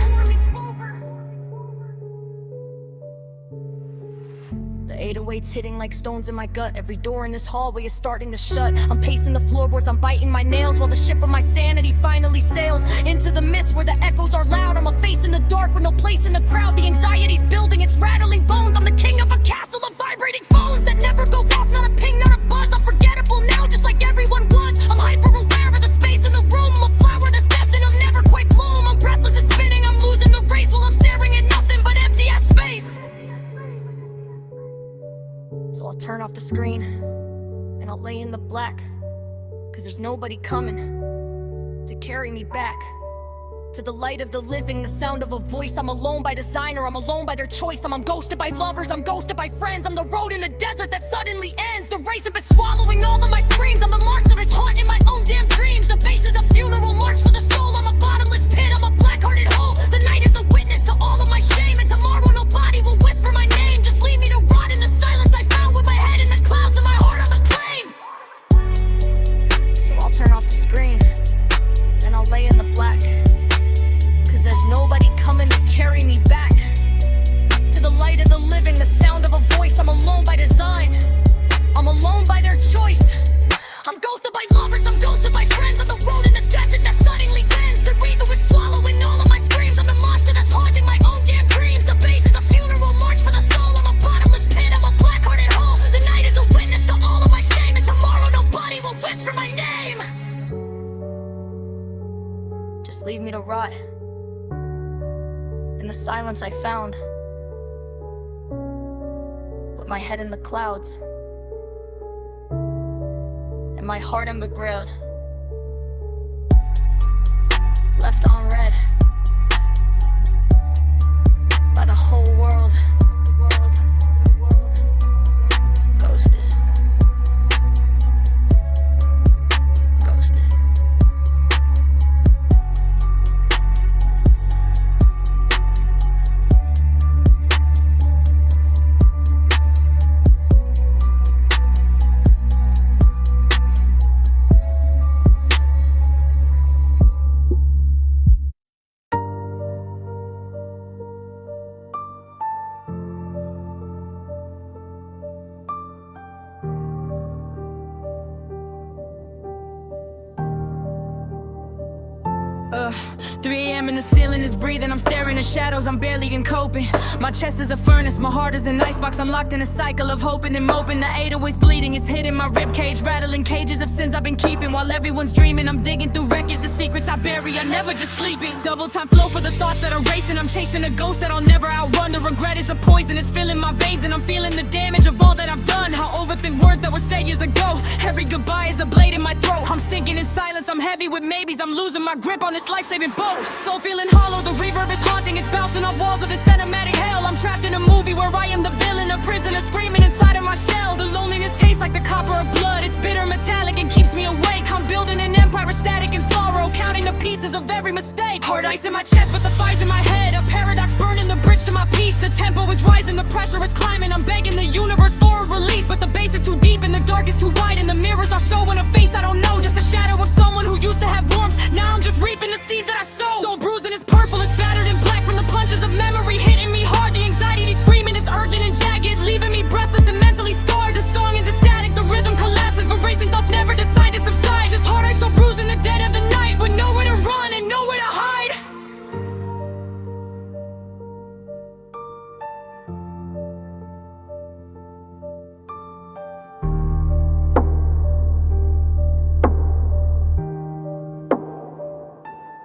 The 808's hitting like stones in my gut. Every door in this hallway is starting to shut. I'm pacing the floorboards, I'm biting my nails, while the ship of my sanity finally sails into the mist where the echoes are loud. I'm a face in the dark with no place in the crowd. The anxiety's building, it's rattling bones. I'm the king of a castle of vibrating phones that never go off, not a ping, not a buzz. I'm forgettable now, just like everyone was. I'm hyper aware of the space in the room. I'm a flower that's destined, I'm never quite bloom. I'm breathless and spinning, I'm off the screen, and I'll lay in the black, 'cause there's nobody coming to carry me back to the light of the living, the sound of a voice. I'm alone by design, or I'm alone by their choice. I'm ghosted by lovers, I'm ghosted by friends. I'm the road in the desert that suddenly ends. The race has been swallowing all of my screams. I'm the march that is haunting my own damn dreams. The bass is a funeral march for the soul. I'm a bottomless pit, I'm a black-hearted hole. The night is a witness to all of my shame, and tomorrow nobody will whisper my name. Just leave me to rot in the silence I found, with my head in the clouds and my heart on the claim. So I'll turn off the screen, and I'll lay in the black, 'cause there's nobody coming to carry me back to the light of the living, the sound of a voice. I'm alone by design, I'm alone by their choice. I'm ghosted by lovers, I'm ghosted by friends. On the road in the desert that suddenly bends. The reaper is swallowing all of my screams. I'm a monster that's haunting my own damn dreams. The bass is a funeral march for the soul. I'm a bottomless pit, I'm a black-hearted hole. The night is a witness to all of my shame, and tomorrow nobody will whisper my name. Just leave me to rot in the silence I found, with my head in the clouds and my heart embroiled, left on red by the whole world. Ghosted. Ghosted. Uh, 3 a.m. and the ceiling is breathing. I'm staring at shadows, I'm barely in coping. My chest is a furnace, my heart is an icebox. I'm locked in a cycle of hoping and moping. The 808's bleeding, it's hitting my ribcage, rattling cages of sins I've been keeping. While everyone's dreaming, I'm digging through wreckage. The secrets I bury are never just sleeping. Double time flow for the thoughts that are racing. I'm chasing a ghost that I'll never outrun. The regret is a poison, it's filling my veins, and I'm feeling the damage of all that I've done. How overthink words that were said years ago. Every goodbye is a blade in my throat. I'm sinking in silence, I'm heavy with maybes. I'm losing my grip on this life-saving boat. Soul feeling hollow, the reverb is haunting. It's bouncing off walls of this cinematic hell. I'm trapped in a movie where I am the villain, a prisoner screaming inside of my shell. The loneliness tastes like the copper of blood. It's bitter, metallic, and keeps me awake. I'm building an empire of static and sorrow, counting the pieces of every mistake. Hard ice in my chest, but the fire's in my head. A paradox burning the bridge to my peace. The tempo is rising, the pressure is climbing. I'm begging the universe for a release, but the bass is too deep and the dark is too wide. And the mirrors are showing a face I don't know, just a shadow of someone who used to have warmth. Now I'm just reaping the seeds that I sowed. Soul bruising is purple, it's battered and black from the punches of memory hitting me hard. The anxiety screaming, it's urgent and jagged, leaving me breathless and mentally scarred. The song is ecstatic, the rhythm collapses, but racing thoughts never decide to subside. Just heart ice so bruised in the dead of the night, with nowhere to run and nowhere to hide.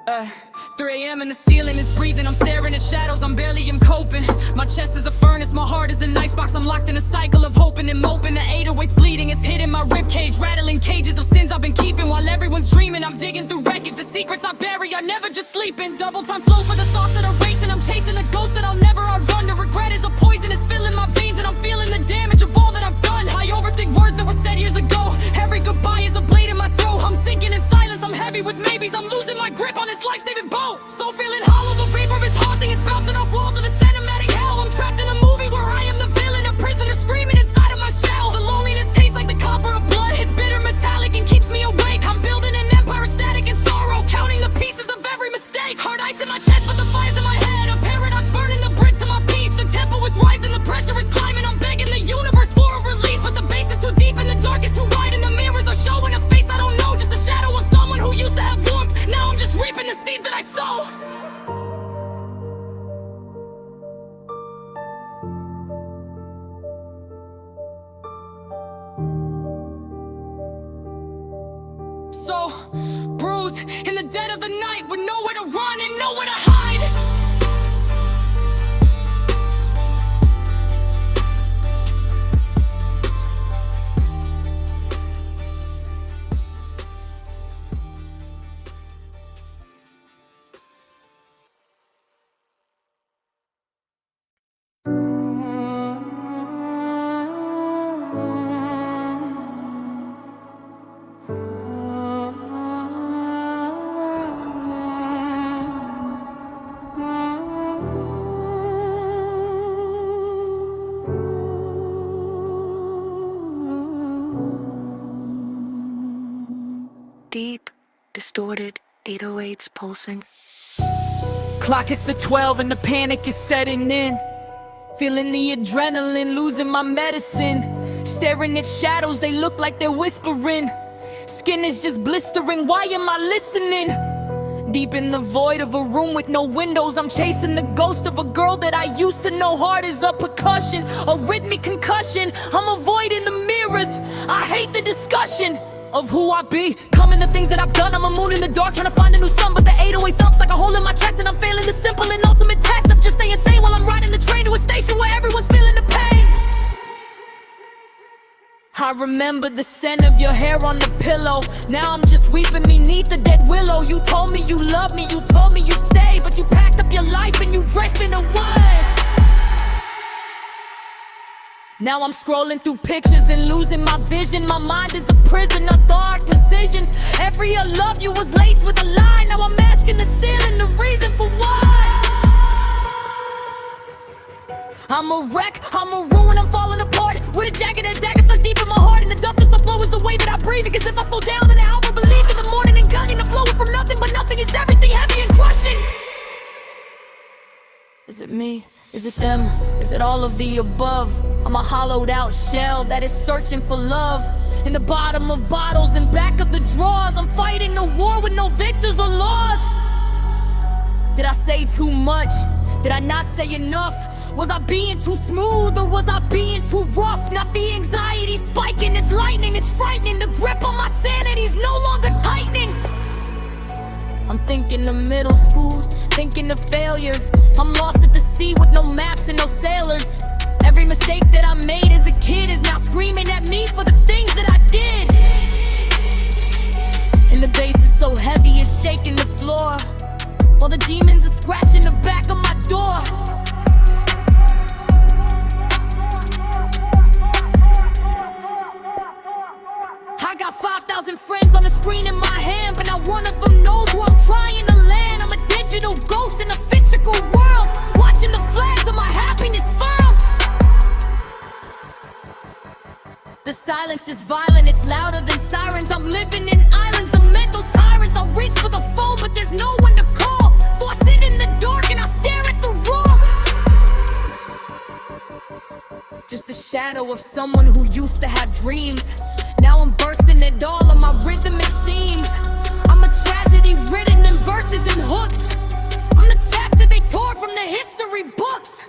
Uh, 3 a.m. and the ceiling is breathing. I'm staring at shadows, I'm barely coping. My chest is a furnace, my heart is an icebox. I'm locked in a cycle of hoping and moping. The 808's bleeding, it's hitting my ribcage, rattling cages of sins I've been keeping. While everyone's dreaming, I'm digging through wreckage. The secrets I bury are never just sleeping. Double time flow for the thoughts that are racing. I'm chasing a ghost that I'll never outrun. The regret is a poison, it's filling my veins, and I'm feeling the damage of all that I've done. I overthink words that were said years ago. Every goodbye is a blade in my throat. I'm sinking in silence, I'm heavy with maybes. I'm losing my grip on this life-saving boat. Soul feeling hollow, the reverb is haunting. It's bouncing off walls of the cinematic hell. I'm trapped in a movie where I am the villain, a prisoner screaming inside of my shell. The loneliness tastes like the copper of blood. It's bitter, metallic, and keeps me awake. I'm building an empire of static and sorrow, counting the pieces of every mistake. Hard ice in my chest, but the fire's in my head. A paradox burning the bridge to my peace. The tempo is rising, the pressure is climbing. I'm begging the universe for a release, but the bass is too deep and the dark is too wide. And the mirrors are showing a face I don't know, just a shadow of someone who used to have warmth. Now I'm just reaping the seeds that I sow. So bruised in the dead of the night, with nowhere to run and nowhere to hide. 3 distorted, 808s pulsing. Clock hits the 12 and the panic is setting in. Feeling the adrenaline, losing my medicine. Staring at shadows, they look like they're whispering. Skin is just blistering, why am I listening? Deep in the void of a room with no windows, I'm chasing the ghost of a girl that I used to know. Heart is a percussion, a rhythmic concussion. I'm avoiding the mirrors, I hate the discussion of who I be. Coming the things that I've done, I'm a moon in the dark trying to find a new sun. But the 808 thumps like a hole in my chest, and I'm failing the simple and ultimate test of just staying sane while I'm riding the train to a station where everyone's feeling the pain. I remember the scent of your hair on the pillow. Now I'm just weeping beneath the dead willow. You told me you loved me, you told me you'd stay, but you packed up your life and you drifting away. Now I'm scrolling through pictures and losing my vision. My mind is a prison of dark precisions. Every I love you was laced with a lie. Now I'm asking the ceiling the reason for why. I'm a wreck, I'm a ruin, I'm falling apart. With a jagged edge dagger stuck deep in my heart. And the depth of the flow is the way that I breathe. Because if I slow down an hour, believe in the morning and counting the flowing from nothing. But nothing is everything, heavy and crushing. Is it me? Is it them? Is it all of the above? I'm a hollowed out shell that is searching for love. In the bottom of bottles and back of the drawers, I'm fighting a war with no victors or laws. Did I say too much? Did I not say enough? Was I being too smooth or was I being too rough? Not the anxiety spiking, it's lightning, it's frightening. The grip on my sanity's no longer tightening. I'm thinking of middle school, thinking of failures. I'm lost at the sea with no maps and no sailors. Every mistake that I made as a kid is now screaming at me for the things that I did. And the bass is so heavy it's shaking the floor, while the demons are scratching the back of my door. I got 5,000 friends on the screen in my hand, but not one of them knows where I'm trying to land. I'm a digital ghost in a physical world, watching the flags of my happiness furl. The silence is violent, it's louder than sirens. I'm living in islands of mental tyrants. I'll reach for the phone, but there's no one to call. So I sit in the dark and I stare at the wall. Just a shadow of someone who used to have dreams. Now I'm bursting at all of my rhythmic seams. I'm a tragedy written in verses and hooks. I'm the chapter they tore from the history books.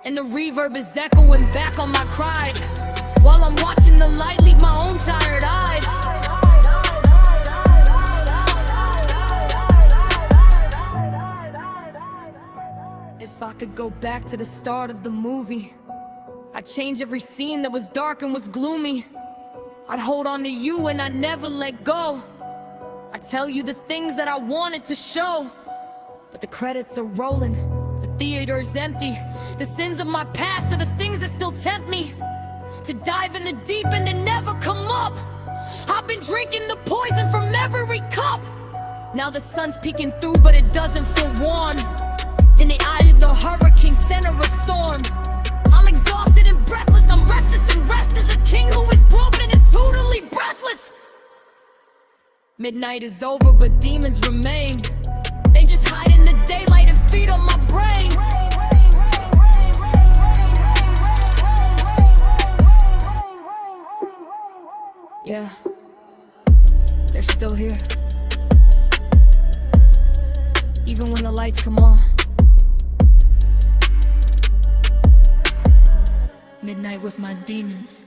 And the reverb is echoing back on my cries, while I'm watching the light leave my own tired eyes. If I could go back to the start of the movie, I'd change every scene that was dark and was gloomy. I'd hold on to you and I'd never let go. I'd tell you the things that I wanted to show. But the credits are rolling, the theater is empty. The sins of my past are the things that still tempt me to dive in the deep end and never come up. I've been drinking the poison from every cup. Now the sun's peeking through, but it doesn't feel warm. In the eye of the hurricane, center of storm. I'm exhausted and breathless, I'm restless and restless. A king who is broken and totally breathless. Midnight is over, but demons remain. They just hide in the daylight and feed on my brain. Yeah, they're still here. Even when the lights come on. Midnight with my demons.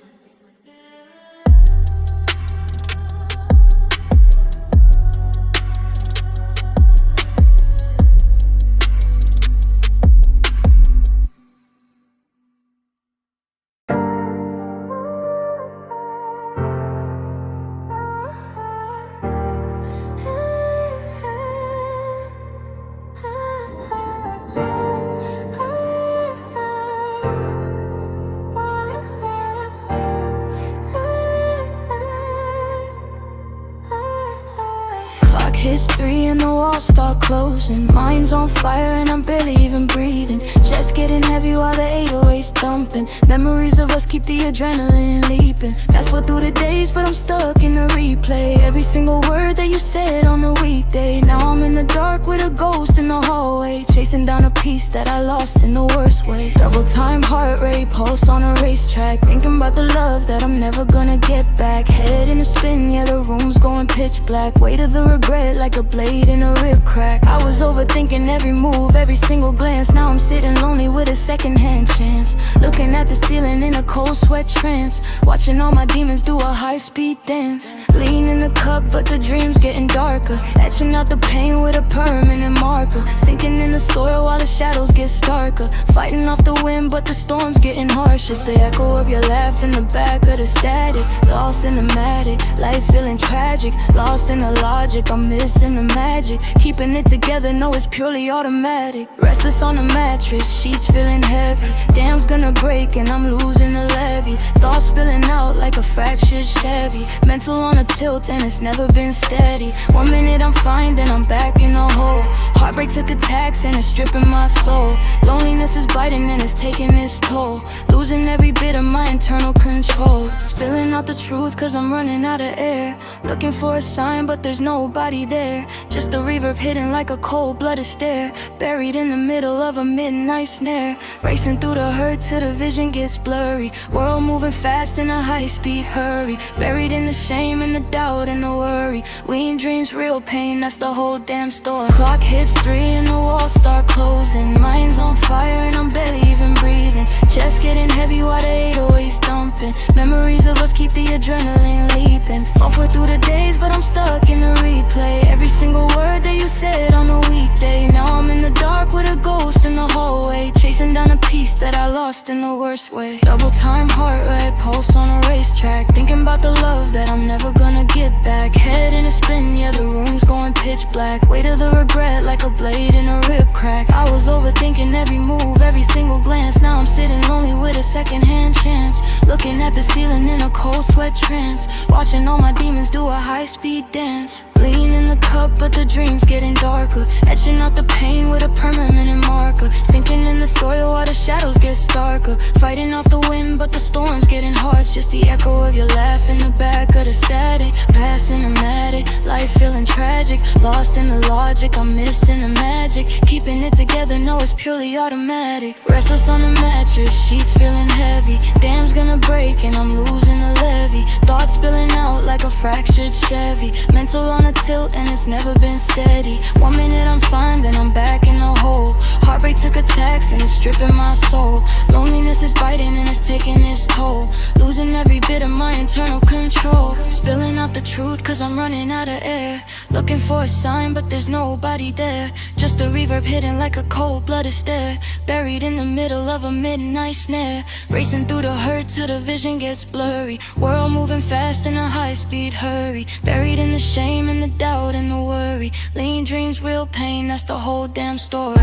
start closing. Mind's on fire and I'm barely even breathing. Chest getting heavy while the 808's thumping. Memories of us keep the adrenaline leaping. Fast forward through the days, but I'm stuck in the replay. Every single word that you said on a weekday. Now I'm in the dark with a ghost in the hallway, chasing down a piece that I lost in the worst way. Double time heart rate, pulse on a racetrack, thinking about the love that I'm never gonna get back. Head in a spin, yeah, the room's going pitch black. Weight of the regret like a blade in a rib crack. I was overthinking every move, every single glance. Now I'm sitting lonely with a secondhand chance, looking at the ceiling in a cold sweat trance, watching all my demons do a high-speed dance. Lean in the cup, but the dream's getting darker, etching out the pain with a permanent marker. Sinking in the soil while the shadows get starker, fighting off the wind, but the storm's getting harsh. It's the echo of your laugh in the back of the static. Lost in the matic, life feeling tragic. Lost in the logic, I'm missing the magic. Keeping it together, no, it's purely automatic. Restless on the mattress, sheets feeling heavy. Dam's gonna break and I'm losing the levy. Thoughts spilling out like a fractured Chevy. Mental on a tilt and it's never been steady. 1 minute I'm fine, then I'm back in a hole. Heartbreak took a tax and it's stripping my soul. Loneliness is biting and it's taking its toll. Losing every bit of my internal control. Spilling out the truth cause I'm running out of air. Looking for a sign but there's nobody there. Just a reverb hitting like a cold-blooded stare. Buried in the middle of a midnight snare. Racing through the hurt till the vision gets blurry. World moving fast in a high-speed hurry. Buried in the shame and the doubt and the worry. We ain't dreams, real pain, that's the whole damn story. Clock hits 3 and the walls start closing. Mind's on fire and I'm barely even breathing. Chest getting heavy while the 808's thumping. Memories of us keep the adrenaline leaping. Fall through the days, but I'm stuck in the replay. Every single word that you said on a weekday. Now I'm in the dark with a ghost in the hallway, chasing down a piece that I lost in the worst way. Double time heart rate, pulse on a racetrack, thinking about the love that I'm never gonna get back. Head in a spin, yeah, the room's going pitch black. Weight of the regret like a blade in a rib crack. I was overthinking every move, every single glance. Now I'm sitting lonely with a secondhand chance, looking at the ceiling in a cold sweat trance, watching all my demons do a high-speed dance. Lean in the cup, but the dream's getting darker, etching out the pain with a permanent marker. Sinking in the soil while the shadows get starker, fighting off the wind, but the storm's getting harsh. Just the echo of your laugh in the back of the static. Past cinematic, life feeling tragic. Lost in the logic, I'm missing the magic. Keeping it together, no, it's purely automatic. Restless on the mattress, sheets feeling heavy. Dam's gonna break and I'm losing the levy. Thoughts spilling out like a fractured Chevy. Mental on a tilt and it's never been steady. 1 minute I'm fine, then I'm back in the hole. Heartbreak took a tax and it's stripping my soul. Loneliness is biting and it's taking its toll. Losing every bit of my internal control. Spilling out the truth cause I'm running out of air. Looking for a sign but there's nobody there. Just a reverb hitting like a cold-blooded stare. Buried in the middle of a midnight snare. Racing through the hurt till the vision gets blurry. World moving fast in a high-speed hurry. Buried in the shame and the doubt and the worry. Lean dreams, real pain, that's the whole damn story.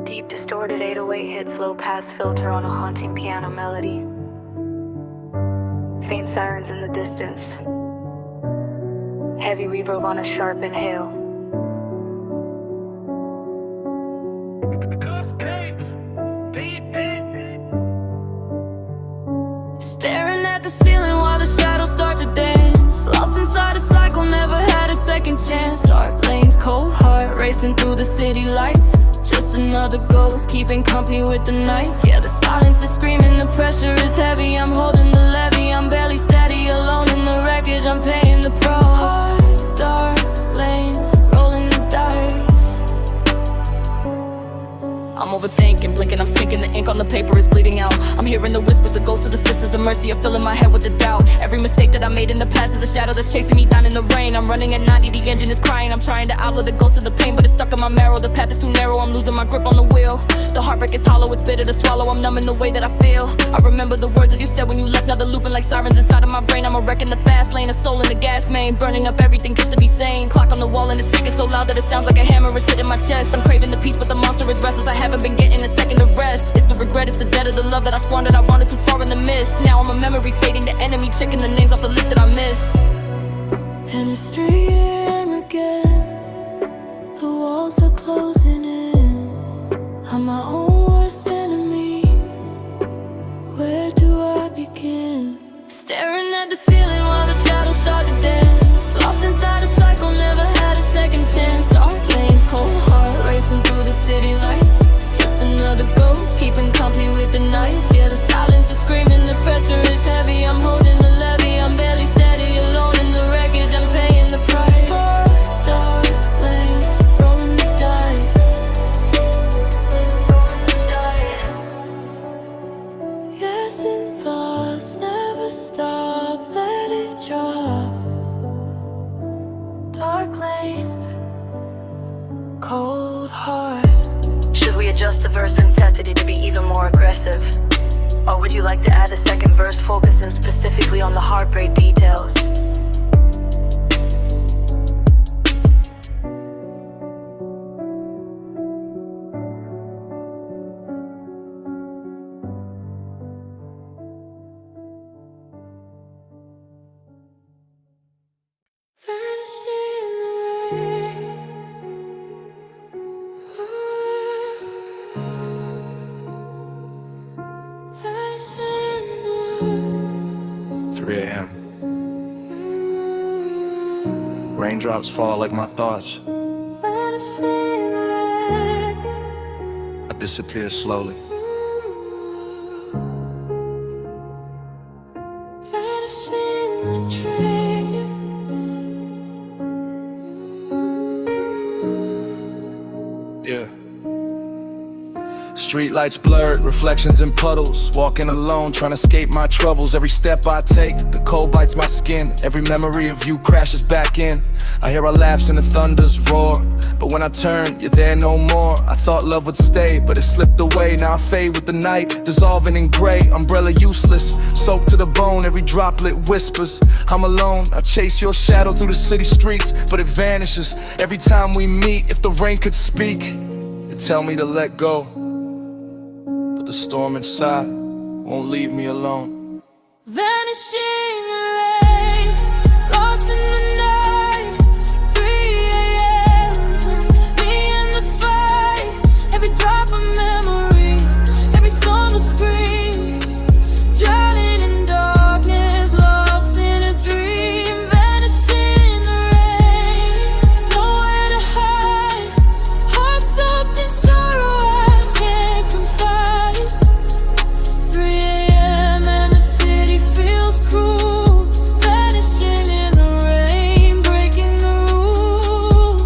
Deep distorted 808 hits low pass filter on a haunting piano melody. Faint sirens in the distance. Heavy reverb on a sharp inhale. Staring at the ceiling while the shadows start to dance. Lost inside a cycle, never had a second chance. Dark lanes, cold heart, racing through the city lights. Just another ghost, keeping company with the nights. Yeah, the silence is screaming, the pressure is heavy. I'm holding the levy, I'm barely steady. Alone in the wreckage, I'm paying the price. Dark lanes, rolling the dice. I'm overthinking. Blinking, I'm sinking, the ink on the paper is bleeding out. I'm hearing the whispers, the ghosts of the sisters of mercy are filling my head with the doubt. Every mistake that I made in the past is a shadow that's chasing me down in the rain. I'm running at 90, the engine is crying. I'm trying to outlaw the ghost of the pain, but it's stuck in my marrow. The path is too narrow, I'm losing my grip on the wheel. The heartbreak is hollow, it's bitter to swallow. I'm numb in the way that I feel. I remember the words that you said when you left. Now they're looping like sirens inside of my brain. I'm a wreck in the fast lane, a soul in the gas main, burning up everything just to be sane. Clock on the wall and it's ticking so loud that it sounds like a hammer is hitting my chest. I'm craving the peace, but the monster is restless. I haven't been getting a second of rest. It's the regret, it's the debt of the love that I squandered. I wanted too far in the mist. Now I'm a memory fading, the enemy checking the names off the list that I missed. And it's 3 a.m. again. The walls are closing in. I'm my own worst enemy. Where do I begin? Staring at the ceiling while the shadows start to dance. Lost inside a cycle, never had a second chance. Dark lanes, cold heart, racing through the city lights. Just another ghost, keeping company with the nights. Yeah, the silence is screaming, the pressure is heavy. I'm holding the levy, I'm barely steady. Alone in the wreckage, I'm paying the price. For dark lanes, rolling the dice. Yes, and thoughts never stop, let it drop. Dark lanes, cold heart. Should we adjust the verse intensity to be even more aggressive? Or would you like to add a second verse focusing specifically on the heartbreak details? Vanishing in the rain. 3 a.m. Raindrops fall like my thoughts. I disappear slowly. Yeah. Street lights blurred, reflections in puddles. Walking alone, trying to escape my troubles. Every step I take, the cold bites my skin. Every memory of you crashes back in. I hear our laughs and the thunders roar, but when I turn, you're there no more. I thought love would stay, but it slipped away. Now I fade with the night, dissolving in gray. Umbrella useless, soaked to the bone. Every droplet whispers, I'm alone. I chase your shadow through the city streets, but it vanishes every time we meet. If the rain could speak, it'd tell me to let go, but the storm inside won't leave me alone. Vanishing in the rain, lost in the night. 3 a.m. just me and the fight. Every drop of memory, every storm will scream. Drowning in darkness, lost in a dream. Vanishing in the rain, nowhere to hide. Heart soaked in sorrow, I can't confide. 3 a.m. and the city feels cruel. Vanishing in the rain, breaking the rules.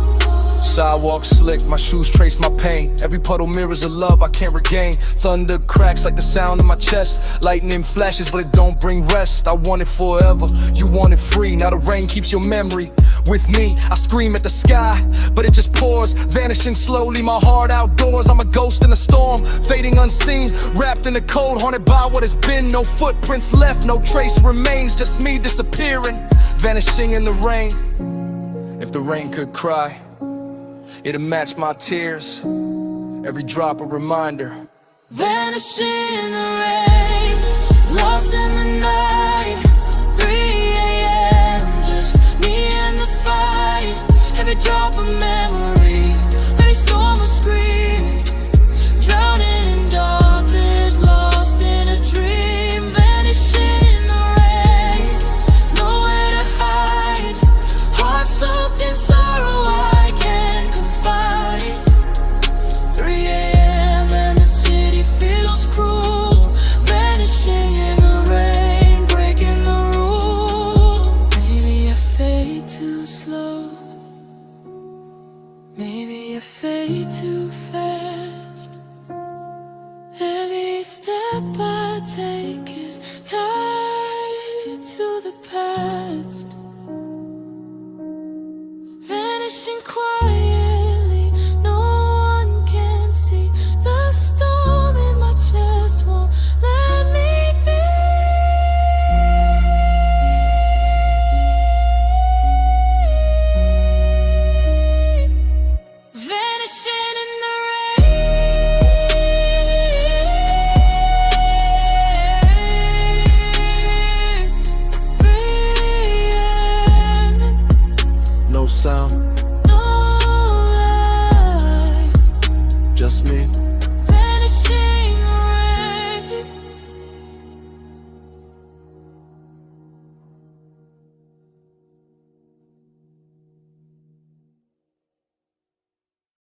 Sidewalk slick, my shoes trace my pain. Every puddle mirrors a love I can't regain. Thunder cracks like the sound in my chest. Lightning flashes, but it don't bring rest. I want it forever, you want it free. Now the rain keeps your memory with me. I scream at the sky, but it just pours, vanishing slowly, my heart outdoors. I'm a ghost in a storm, fading unseen, wrapped in the cold, haunted by what has been. No footprints left, no trace remains, just me disappearing, vanishing in the rain. If the rain could cry, it'd match my tears, every drop a reminder. Vanishing in the rain, lost in the night. 3 a.m. just me and the fight. Every drop of memory, every storm will scream. Drowning in darkness, lost in a dream. Vanishing in the rain, nowhere to hide. Heart soaked in sorrow, I can't confide. 3 a.m. and the city feels cruel. Vanishing in the rain, breaking the rules. Maybe I fade too slow, maybe I fade too fast.